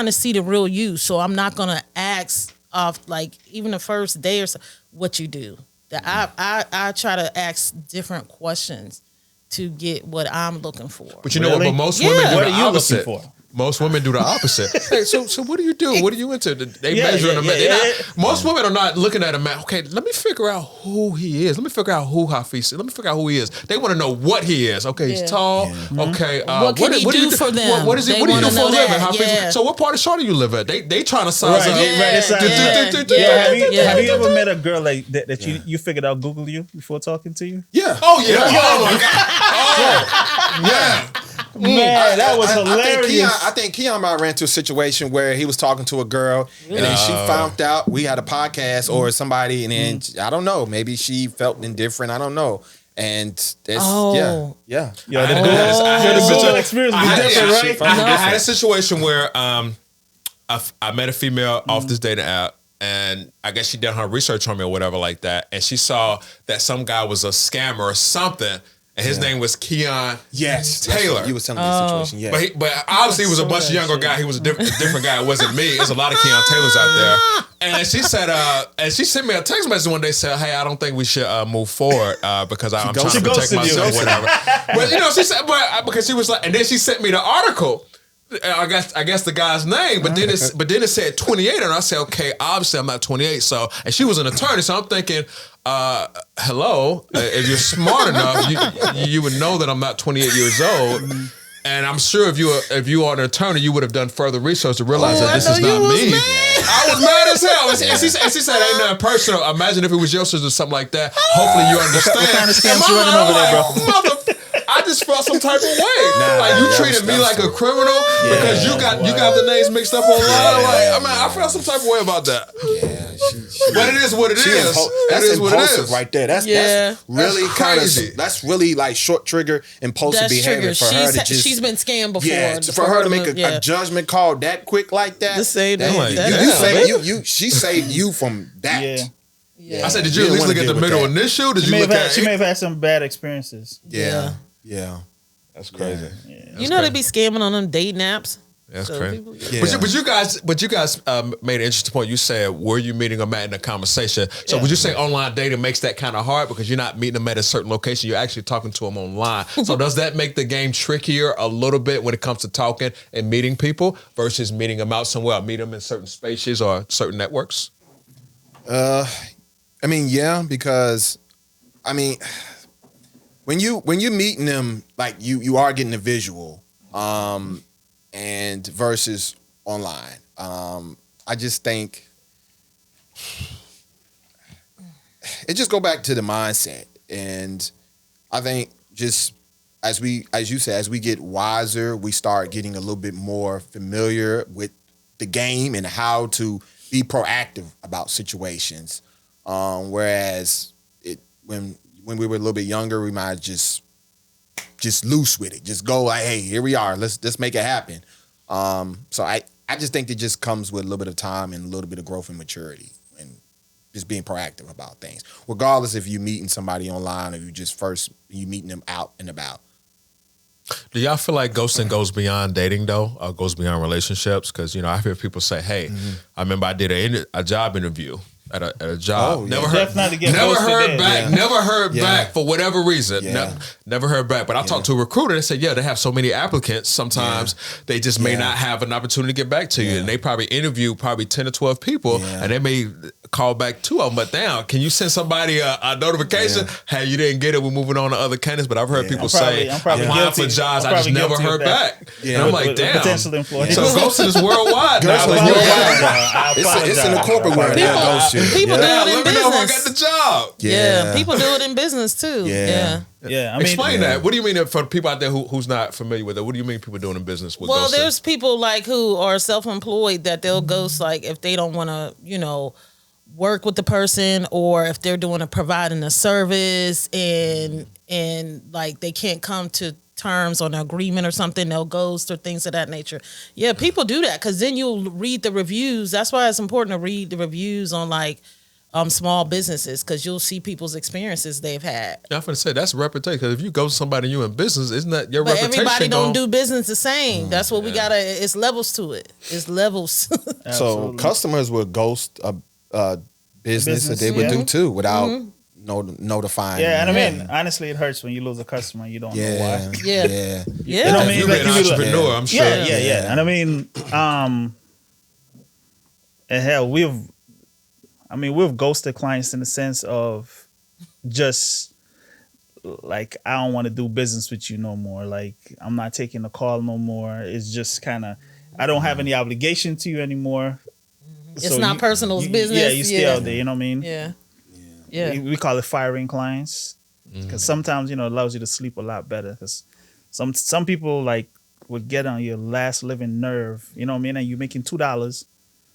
to see the real you. So I'm not gonna ask off like even the first day or so what you do. I try to ask different questions to get what I'm looking for. But you know what? But most women do the opposite. For? Most women do the opposite. Hey, so what do you do? What are you into? They measure a man. Most women are not looking at a man. Okay, let me figure out who he is. Let me figure out who Hafiz is. Let me figure out who he is. They want to know what he is. Okay, he's tall. Mm-hmm. Okay, what can he do for them? What is he? What do you do for a living, Hafiz? So what part of Charlotte you live at? They trying to size up. Have you ever met a girl like that you figured out Google you before talking to you? Yeah. Oh yeah. Oh my god. Oh yeah. Man, that was hilarious. I think Keon ran into a situation where he was talking to a girl, and then she found out we had a podcast or somebody, and then I don't know, maybe she felt indifferent. I don't know. And that's the experience was different, right? I had a situation where I met a female off this dating app. And I guess she did her research on me or whatever like that, and she saw that some guy was a scammer or something. And his name was Keon Taylor. You was telling me the situation, yeah. But obviously he was a much younger guy. He was a different guy. It wasn't me. There's a lot of Keon Taylors out there. And she said, and she sent me a text message one day saying, "Hey, I don't think we should move forward because I'm trying to protect myself, whatever." But she said, because she was like, and then she sent me the article. I guess the guy's name, but then it said 28, and I said, okay, obviously I'm not 28. So, and she was an attorney, so I'm thinking, hello, if you're smart enough, you would know that I'm not 28 years old. And I'm sure if you are an attorney, you would have done further research to realize that this is not me. I was mad as hell. And she said, ain't nothing personal. Imagine if it was your sister or something like that. Hopefully you understand. What kind of scams you running over there, bro? I just felt some type of way. Like you treated me like a criminal because you got the names mixed up online. I felt some type of way about that. Yeah, but it is what it is. That is what it is. Right there. That's really kind of that's really like short trigger impulsive behavior for her to just. She's been scammed before. Yeah, for her to make a judgment call that quick like that. To say She saved you from that. Yeah. Yeah. I said, did you at least look at the middle initial? She may have had some bad experiences. Yeah. That's crazy. Yeah. You know they be scamming on them dating apps. That's crazy. But you guys made an interesting point. You said, were you meeting them at in a conversation? So would you say online dating makes that kind of hard because you're not meeting them at a certain location? You're actually talking to them online. So does that make the game trickier a little bit when it comes to talking and meeting people versus meeting them out somewhere, or meet them in certain spaces or certain networks? Because when you meeting them, like you are getting a visual, and versus online. I just think it just go back to the mindset, and I think just as you said, as we get wiser, we start getting a little bit more familiar with the game and how to be proactive about situations. Whereas when we were a little bit younger, we might just loose with it. Just go like, hey, here we are. Let's make it happen. So I just think it just comes with a little bit of time and a little bit of growth and maturity and just being proactive about things. Regardless if you're meeting somebody online or you meeting them out and about. Do y'all feel like ghosting goes beyond dating though, or goes beyond relationships? Because I hear people say, "Hey, I remember I did a job interview at a job. Never heard back for whatever reason. Never heard back. But I talked to a recruiter and said, they have so many applicants. Sometimes they just may not have an opportunity to get back to you. And they probably interview 10 to 12 people, and they may call back 2 of them. But now, can you send somebody a notification? Hey, you didn't get it. We're moving on to other candidates. But I've heard people say, I'm applying for jobs. I just never heard back. And I'm like, damn. Potential employee. So ghosting is worldwide. It's in the corporate world. People do it in business. I got the job. Yeah, people do it in business too. Yeah. Explain that. What do you mean for people out there who's not familiar with it? What do you mean people doing in business with ghosting? There's people like who are self-employed that they'll ghost like if they don't want to, work with the person, or if they're providing a service and like they can't come to terms on an agreement or something, they'll ghost or things of that nature. Yeah, people do that because then you'll read the reviews. That's why it's important to read the reviews on like small businesses, because you'll see people's experiences they've had. I'm going to say that's reputation, because if you ghost somebody you in business, isn't that your reputation? But everybody don't do business the same. That's what we gotta. It's levels to it. It's levels. So customers would ghost a business that they would do too without notifying. Yeah, and I mean, honestly, it hurts when you lose a customer and you don't know why. Yeah. You know what I mean? You've been an entrepreneur, I'm sure. Yeah. And I mean, and hell, we've ghosted clients in the sense of just like, I don't want to do business with you no more. Like, I'm not taking the call no more. It's just kind of, I don't have any obligation to you anymore. It's not personal, it's business. Yeah, you stay out there, you know what I mean? Yeah. We call it firing clients, because sometimes, it allows you to sleep a lot better, because some people like would get on your last living nerve, you know what I mean? And you're making $2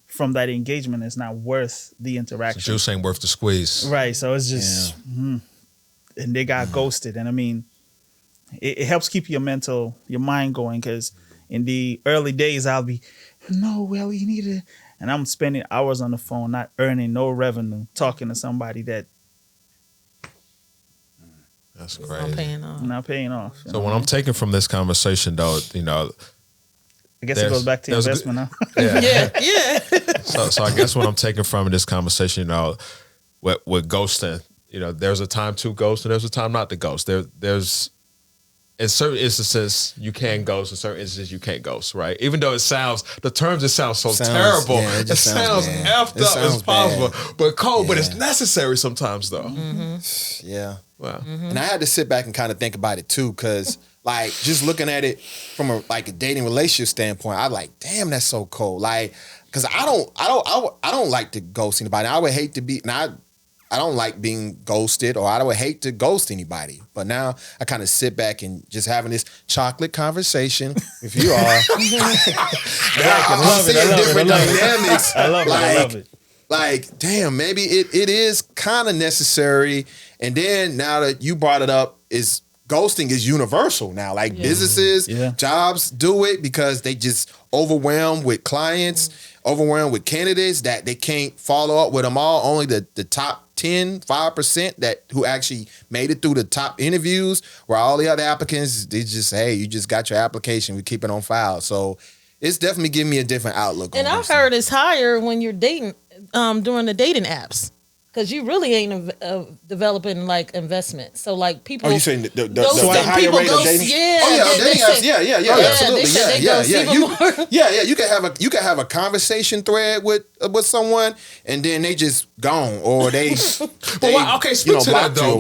from that engagement. It's not worth the interaction. So juice ain't worth the squeeze. Right. So it's just, and they got ghosted. And I mean, it helps keep your mind going, because in the early days, I'll be, you need to, and I'm spending hours on the phone, not earning no revenue, talking to somebody that That's crazy. Not paying off. So what I'm taking from this conversation, though, I guess it goes back to investment now. Yeah. So I guess what I'm taking from this conversation, with ghosting, there's a time to ghost and there's a time not to ghost. There's in certain instances you can ghost, in certain instances you can't ghost, right? Even though it sounds so terrible. Yeah, it sounds effed up as possible, but cold, but it's necessary sometimes though. Mm-hmm. Yeah. Wow. Mm-hmm. And I had to sit back and kind of think about it too, because like just looking at it from a dating relationship standpoint, I'm like, damn, that's so cold. Like, because I don't like to ghost anybody. I would hate to be, and I don't like being ghosted, or I would hate to ghost anybody. But now I kind of sit back and just having this chocolate conversation with you all. I'm seeing different dynamics. I love it. Like, damn, maybe it is kind of necessary. And then now that you brought it up, ghosting is universal now. Like businesses, jobs do it because they just overwhelmed with clients, overwhelmed with candidates that they can't follow up with them all. Only the top 5% that who actually made it through the top interviews, where all the other applicants, they just, hey, you just got your application, we keep it on file. So it's definitely giving me a different outlook. And I've heard it's higher when you're dating, during the dating apps. Because you really ain't developing like investment. So like people. Oh, you saying the higher rate of dating? Yeah. Oh yeah, dating apps. Absolutely. Yeah. You can have a conversation thread with someone, and then they just gone, or they. Speak to that though.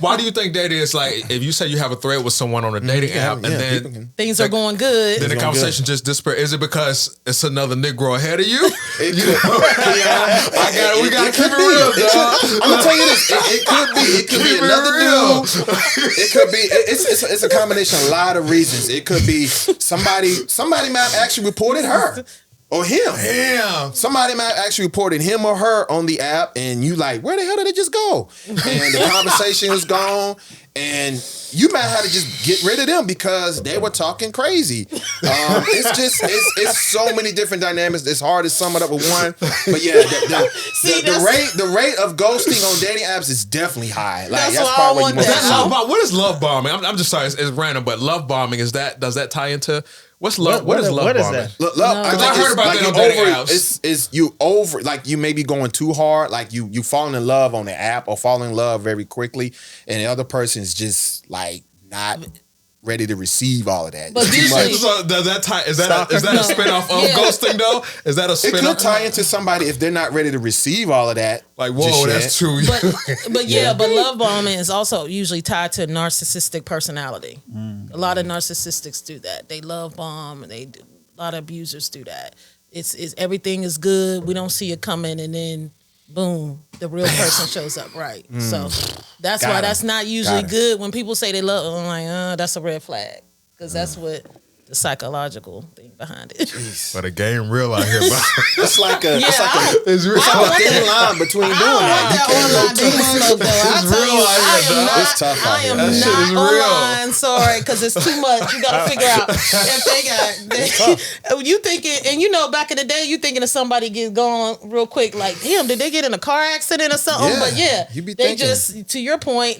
Why do you think that is? Like, if you say you have a thread with someone on a dating app, and then things are going good, then the conversation just disappears. Is it because it's another Negro ahead of you? We got to keep it real, dog. I'm gonna tell you this. It could be another dude. It could be. It's a combination of a lot of reasons. It could be somebody might have actually reported her or him. Damn. Somebody might have actually reported him or her on the app, and you like, where the hell did it just go? And the conversation is gone, and you might have to just get rid of them because they were talking crazy. It's so many different dynamics. It's hard to sum it up with one. But yeah, the rate of ghosting on dating apps is definitely high. Like that's probably what you want. What is love bombing? I'm just sorry, it's random, but love bombing does that tie into what's love? What is love bombing? Love, because I heard about that on dating apps. It's you over, like you may be going too hard, like you falling in love on the app or falling in love very quickly, and the other person is just like not ready to receive all of that. But usually, so does that tie? Is that a spinoff of ghosting though? Is that a spinoff? It could tie into somebody if they're not ready to receive all of that. Like, whoa, that's true. But love bombing is also usually tied to narcissistic personality. A lot of narcissistics do that. They love bomb, and a lot of abusers do that. It's everything is good. We don't see it coming, and then boom, the real person shows up. Right. So that's why that's not usually good when people say they love. I'm like, that's a red flag, because that's what the psychological thing behind it. Jeez. But a game real out here. It's like a thin line between doing that. It's tough out here. That shit is real. Sorry, because it's too much. You got to figure out if they got. You thinking, and back in the day, you thinking of somebody get gone real quick. Like, damn, did they get in a car accident or something? Yeah, but you be they thinking. just, to your point,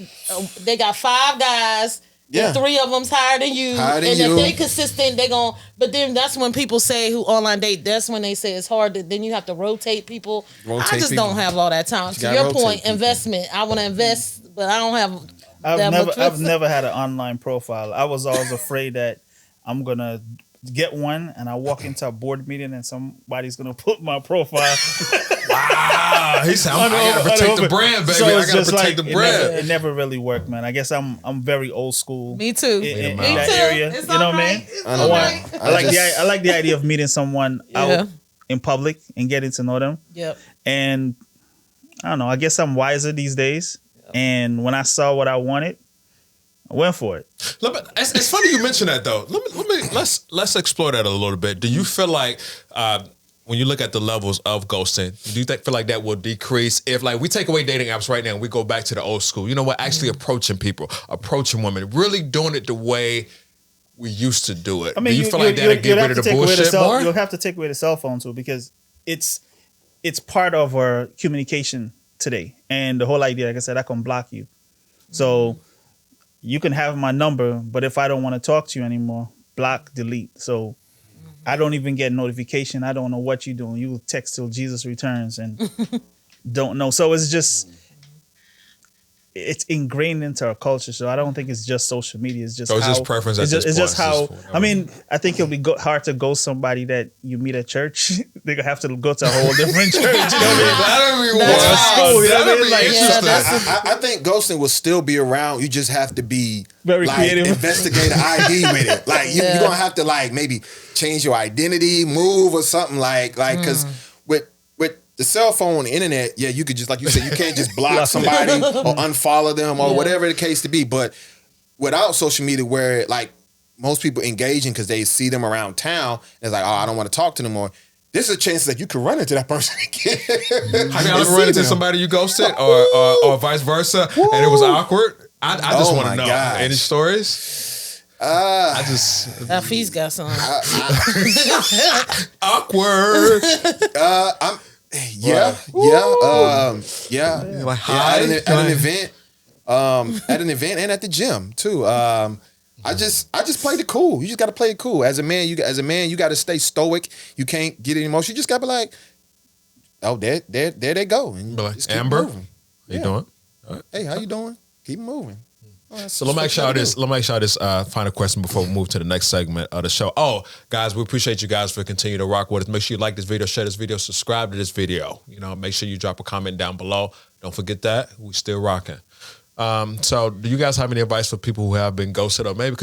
they got 5 guys. Yeah. 3 of them's higher than you. If they consistent, they gon'. But then that's when people say who online date. That's when they say it's hard. Then you have to rotate people. I just don't have all that time. To your point, investment. I want to invest, but I don't have. I've never had an online profile. I was always afraid that I'm gonna get one, and I walk into a board meeting, and somebody's gonna put my profile. Wow, he said, "I gotta protect the brand, baby. So I gotta protect the brand." It never really worked, man. I guess I'm very old school. Me too. In that area, it's you know what I mean? I like the idea of meeting someone out in public and getting to know them. Yep. And I don't know. I guess I'm wiser these days. Yep. And when I saw what I wanted, I went for it. It's funny you mention that though. Let's explore that a little bit. Do you feel like when you look at the levels of ghosting, do you feel like that will decrease if, like, we take away dating apps right now and we go back to the old school? You know what? Actually approaching people, approaching women, really doing it the way we used to do it. I mean, do you feel like that'll get rid of the bullshit more? You'll have to take away the cell phone too, because it's part of our communication today. And the whole idea, like I said, I can block you. So you can have my number, but if I don't want to talk to you anymore, block, delete. So I don't even get notification. I don't know what you're doing. You text till Jesus returns and don't know. So it's just, it's ingrained into our culture. So I don't think it's just social media. It's just so it's just preference. It's just how. I mean, I think it'll be hard to ghost somebody that you meet at church. They're gonna have to go to a whole different church. You know what I mean? I think ghosting will still be around. You just have to be very creative. Investigate an ID with it. Like you're gonna have to like maybe change your identity, move or something like because with the cell phone, the internet, yeah, you could just, like you said, you can't just block somebody or unfollow them or whatever the case to be. But without social media, where like most people engaging because they see them around town, and it's like, oh, I don't want to talk to them more. There's a chance that you could run into that person again. Have y'all ever run into somebody you ghosted or vice versa, and it was awkward? I just want to know. Gosh. Any stories? I just. Fee's got some. Awkward. Yeah. Like hi, at an event, and at the gym too. I just played it cool. You just got to play it cool. As a man, you got to stay stoic. You can't get any emotion. You just got to be like, oh, there they go. And like, Amber, how you doing? Hey, how you doing? Keep moving. So let me ask y'all this final question before we move to the next segment of the show. Oh, guys, we appreciate you guys for continuing to rock with us. Make sure you like this video, share this video, subscribe to this video. You know, make sure you drop a comment down below. Don't forget that. We still rocking. So do you guys have any advice for people who have been ghosted, or maybe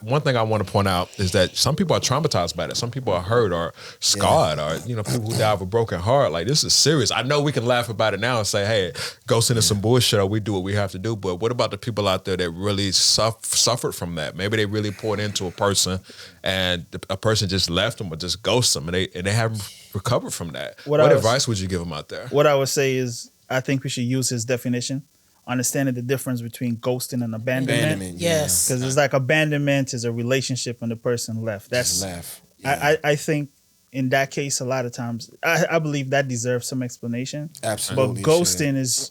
one thing I want to point out is that some people are traumatized by it. Some people are hurt or scarred, or people who die of a broken heart. Like, this is serious. I know we can laugh about it now and say, hey, ghosting is some bullshit, or we do what we have to do. But what about the people out there that really suffered from that? Maybe they really poured into a person and a person just left them or just ghosted them, and they haven't recovered from that. What advice would you give them out there? What I would say is, I think we should use his definition. Understanding the difference between ghosting and abandonment. Yes. Because it's like abandonment is a relationship when the person left. That's left. Yeah. I think in that case, a lot of times, I believe that deserves some explanation. Absolutely. But ghosting is,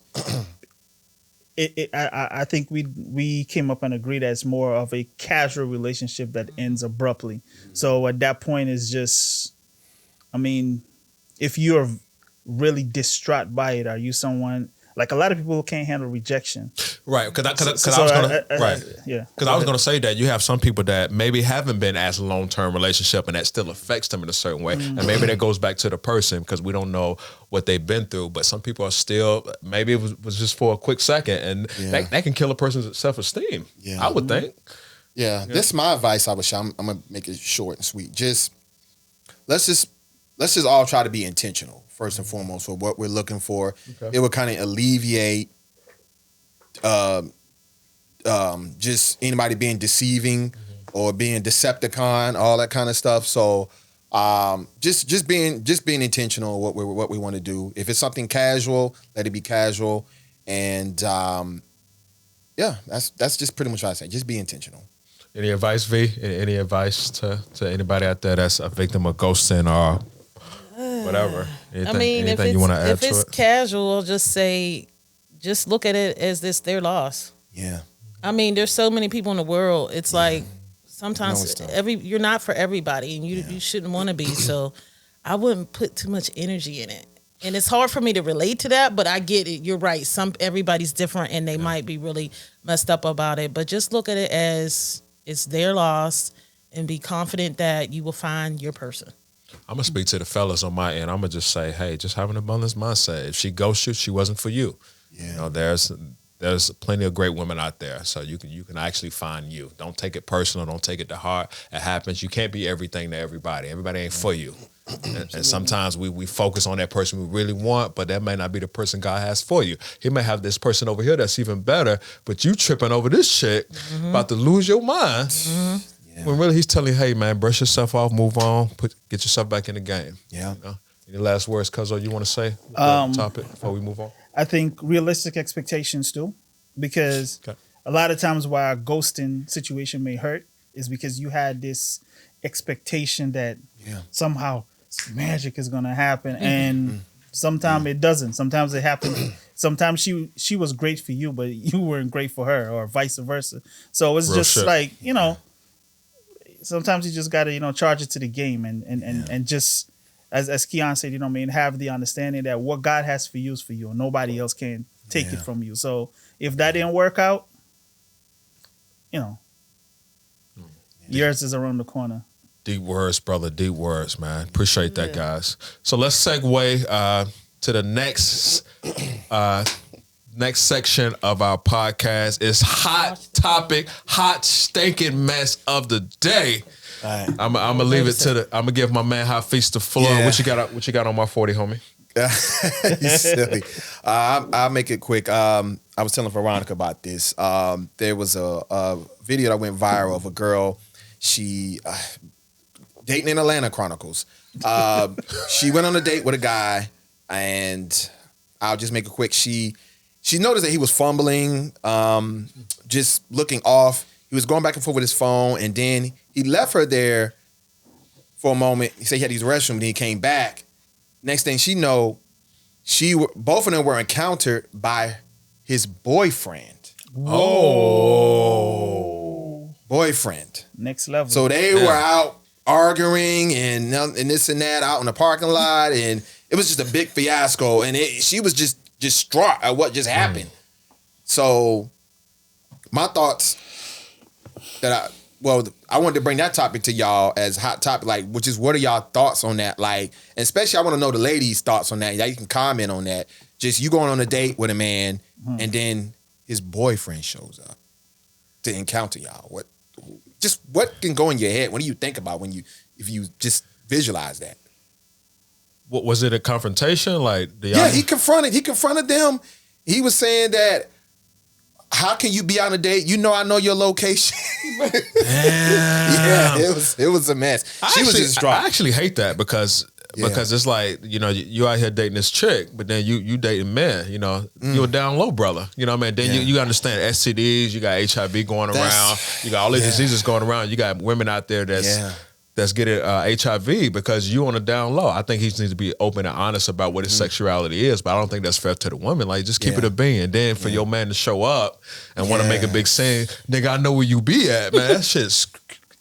I think we came up and agreed that it's more of a casual relationship that ends abruptly. So at that point, it's just, I mean, if you're really distraught by it, are you someone... Like, a lot of people can't handle rejection. Right, because I was going to say that you have some people that maybe haven't been as a long-term relationship, and that still affects them in a certain way. And maybe that goes back to the person, because we don't know what they've been through. But some people are still, maybe it was just for a quick second, and that can kill a person's self-esteem, I would think. Yeah, that's my advice. I'm going to make it short and sweet. Let's just all try to be intentional. First and foremost, for what we're looking for. Okay. It would kind of alleviate just anybody being deceiving or being Decepticon, all that kind of stuff. So just being intentional what we want to do. If it's something casual, let it be casual. And that's just pretty much what I say. Just be intentional. Any advice, V? Any advice to anybody out there that's a victim of ghosting or whatever? Anything you want to add to it? If it's casual, just look at it as their loss. Yeah. I mean, there's so many people in the world. It's like sometimes you're not for everybody, and you shouldn't want to be. So I wouldn't put too much energy in it. And it's hard for me to relate to that, but I get it. You're right. Everybody's different, and they might be really messed up about it. But just look at it as it's their loss, and be confident that you will find your person. I'm going to speak to the fellas on my end. I'm going to just say, hey, just have an abundance mindset. If she ghosts you, she wasn't for you. Yeah. There's plenty of great women out there, so you can actually find you. Don't take it personal. Don't take it to heart. It happens. You can't be everything to everybody. Everybody ain't for you. And sometimes we focus on that person we really want, but that may not be the person God has for you. He may have this person over here that's even better, but you tripping over this chick, about to lose your mind. Yeah. When really he's telling you, hey, man, brush yourself off, move on, get yourself back in the game. Yeah. Any last words, Cuzzo, you want to say on the topic before we move on? I think realistic expectations too, because a lot of times why a ghosting situation may hurt is because you had this expectation that somehow magic is going to happen. And Sometimes it doesn't. Sometimes it happens. Sometimes she was great for you, but you weren't great for her, or vice versa. So it's just like, sometimes you just gotta, charge it to the game and just as Keon said, have the understanding that what God has for you is for you, and nobody else can take it from you. So if that didn't work out, yours is around the corner. Deep words, brother. Deep words, man. Appreciate that, guys. So let's segue to the next section of our podcast. It's hot topic, hot stinking mess of the day. Right. I'm gonna leave it to I'm gonna give my man Hafiz the floor. Yeah. What you got on my 40, homie? You silly. I'll make it quick. I was telling Veronica about this. There was a video that went viral of a girl. She dating in Atlanta Chronicles. She went on a date with a guy, and I'll just make it quick. She noticed that he was fumbling, just looking off. He was going back and forth with his phone, and then he left her there for a moment. He said he had to use the restroom, and then he came back. Next thing she know, both of them were encountered by his boyfriend. Whoa. Boyfriend. Next level. So they were out arguing and this and that out in the parking lot, and it was just a big fiasco, and she was just distraught at what just happened. So my thoughts I wanted to bring that topic to y'all as hot topic, which is, what are y'all thoughts on that? And especially I want to know the ladies' thoughts on that. You can comment on that. Just you going on a date with a man, and then his boyfriend shows up to encounter y'all. What can go in your head? What do you think about if you just visualize that? What was it, a confrontation? He confronted them. He was saying that, how can you be on a date? I know your location. Yeah, it was a mess. She was just distraught. I actually hate that because it's like, you out here dating this chick, but then you dating men, you're a down low brother. You know what I mean? Then you understand STDs, you got HIV going around, you got all these diseases going around, you got women out there that's getting HIV because you on a down low. I think he needs to be open and honest about what his sexuality is, but I don't think that's fair to the woman. Just keep it a bean. And then for your man to show up and want to make a big scene, nigga, I know where you be at, man. That shit's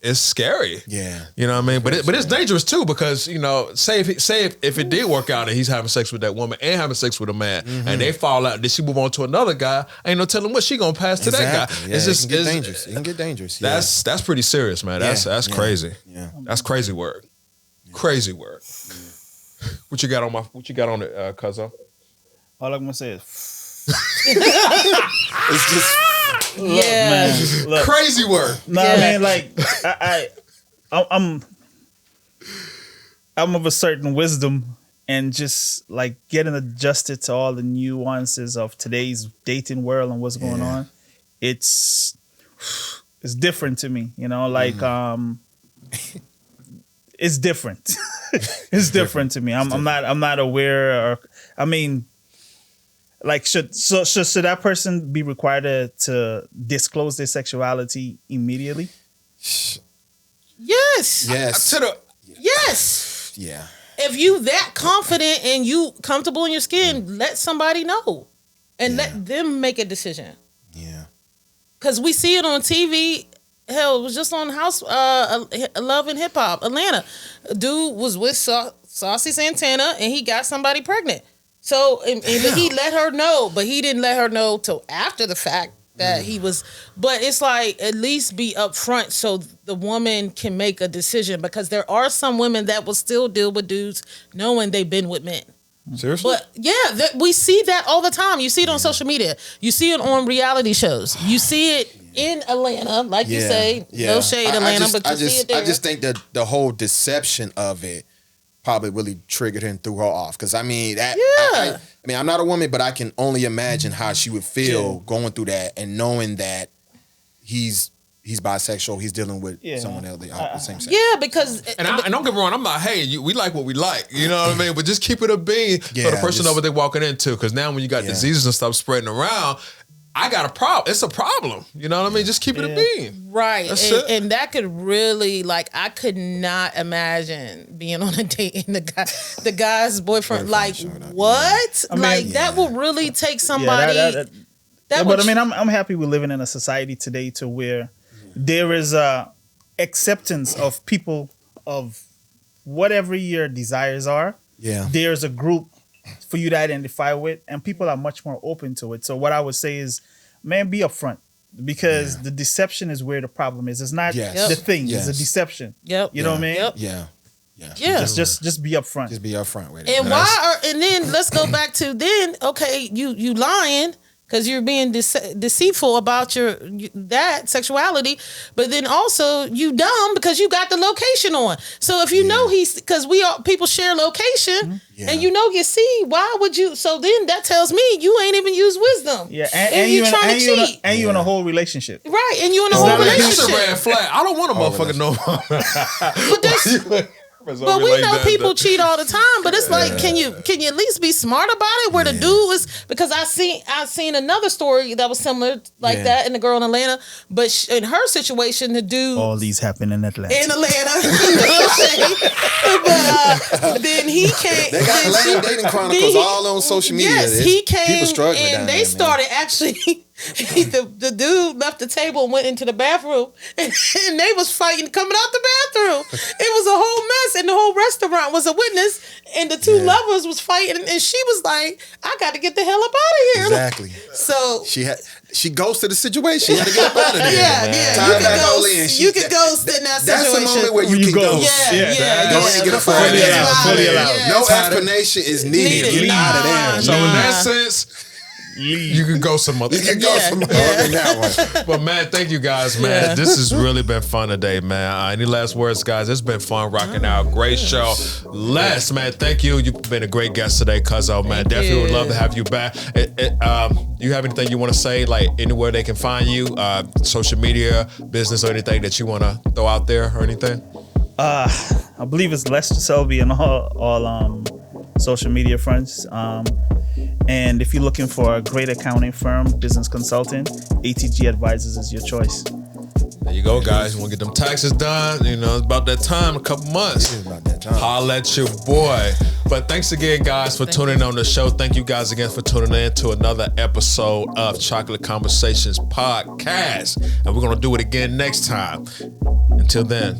it's scary. Yeah. You know what I mean? But it's dangerous too, because, say if it did work out and he's having sex with that woman and having sex with a man, and they fall out, then she move on to another guy, ain't no telling what she gonna pass to that guy. Yeah, it can get dangerous. It can get dangerous. That's pretty serious, man. That's crazy. Yeah. That's crazy work. Yeah. Crazy work. Yeah. What you got on it, Cuzzo? All I'm gonna say is it's just look, man. Look. Crazy work. No, I mean, I'm of a certain wisdom, and just getting adjusted to all the nuances of today's dating world and what's going on. It's different to me, it's different. It's different to me. I'm not aware, or I mean, should that person be required to disclose their sexuality immediately? Yes. Yes. Yes. Yeah. If you that confident and you comfortable in your skin, let somebody know and let them make a decision. Yeah. Because we see it on TV. Hell, it was just on House Love and Hip Hop, Atlanta. A dude was with Saucy Santana and he got somebody pregnant. So and he let her know, but he didn't let her know till after the fact that he was. But it's at least be upfront so the woman can make a decision, because there are some women that will still deal with dudes knowing they've been with men. Seriously? But we see that all the time. You see it on social media. You see it on reality shows. You see it in Atlanta, you say. No shade, Atlanta, but you see it there. I just think that the whole deception of it probably really triggered her and threw her off. Because I mean, I'm not a woman, but I can only imagine how she would feel going through that and knowing that he's bisexual, he's dealing with someone else the same sex. Yeah, because and don't get me wrong, I'm not. Hey, we like what we like, you know what I mean. But just keep it a bean for the person over there walking into, because now when you got diseases and stuff spreading around, I got a problem. It's a problem. You know what I mean? Just keep it a bean. Right. And that could really, like, I could not imagine being on a date and the guy's boyfriend, like, what? I mean, that will really take somebody. But I mean, I'm happy we're living in a society today to where there is a acceptance of people of whatever your desires are. Yeah. There's a group for you to identify with, and people are much more open to it. So what I would say is, man, be upfront, because the deception is where the problem is. It's not the thing; it's the deception. Yep. You know what I mean? Yep. Yeah. Just be upfront. Just be upfront with it. And and then let's go back to you lying because you're being deceitful about that sexuality, but then also you dumb because you got the location on. So if you know because people share location and you know you see, why would you? So then that tells me you ain't even used wisdom. Yeah, and you trying to cheat. And you in a whole relationship. Right, and you in a whole relationship. That's a red flag. I don't want a motherfucker know. But we know people cheat all the time. But it's like, can you at least be smart about it? Where the dude is, because I seen another story that was similar like that in the girl in Atlanta. But in her situation, the dude, all these happen in Atlanta. But then he came. They got Atlanta dating chronicles all on social media. Yes, he came. People struggling and they started actually. The dude left the table and went into the bathroom, and they was fighting coming out the bathroom. It was a whole mess, and the whole restaurant was a witness, and the two lovers was fighting, and she was like, "I got to get the hell up out of here." Exactly. So she ghosted the situation. She had to get up out of there. You can ghost in that situation. That's the moment where you can ghost. Ghost and get up out of there. Fully allowed. No explanation is needed. Get out of there. So in that sense, you can go some other. You can go some other than that one. But man, thank you guys, man. This has really been fun today, man. Any last words, guys? It's been fun rocking out. Great show. Les, man, thank you. You've been a great guest today, Cuzzo, man. Definitely would love to have you back. You have anything you want to say, like anywhere they can find you, social media, business, or anything that you want to throw out there or anything? I believe it's Lester Selby on all social media fronts. And if you're looking for a great accounting firm, business consultant, ATG Advisors is your choice. There you go, guys. You want to get them taxes done? You know, it's about that time, a couple months. It's about that time. Holla at your boy. But thanks again, guys, for tuning in on the show. Thank you guys again for tuning in to another episode of Chocolate Conversations Podcast. And we're going to do it again next time. Until then.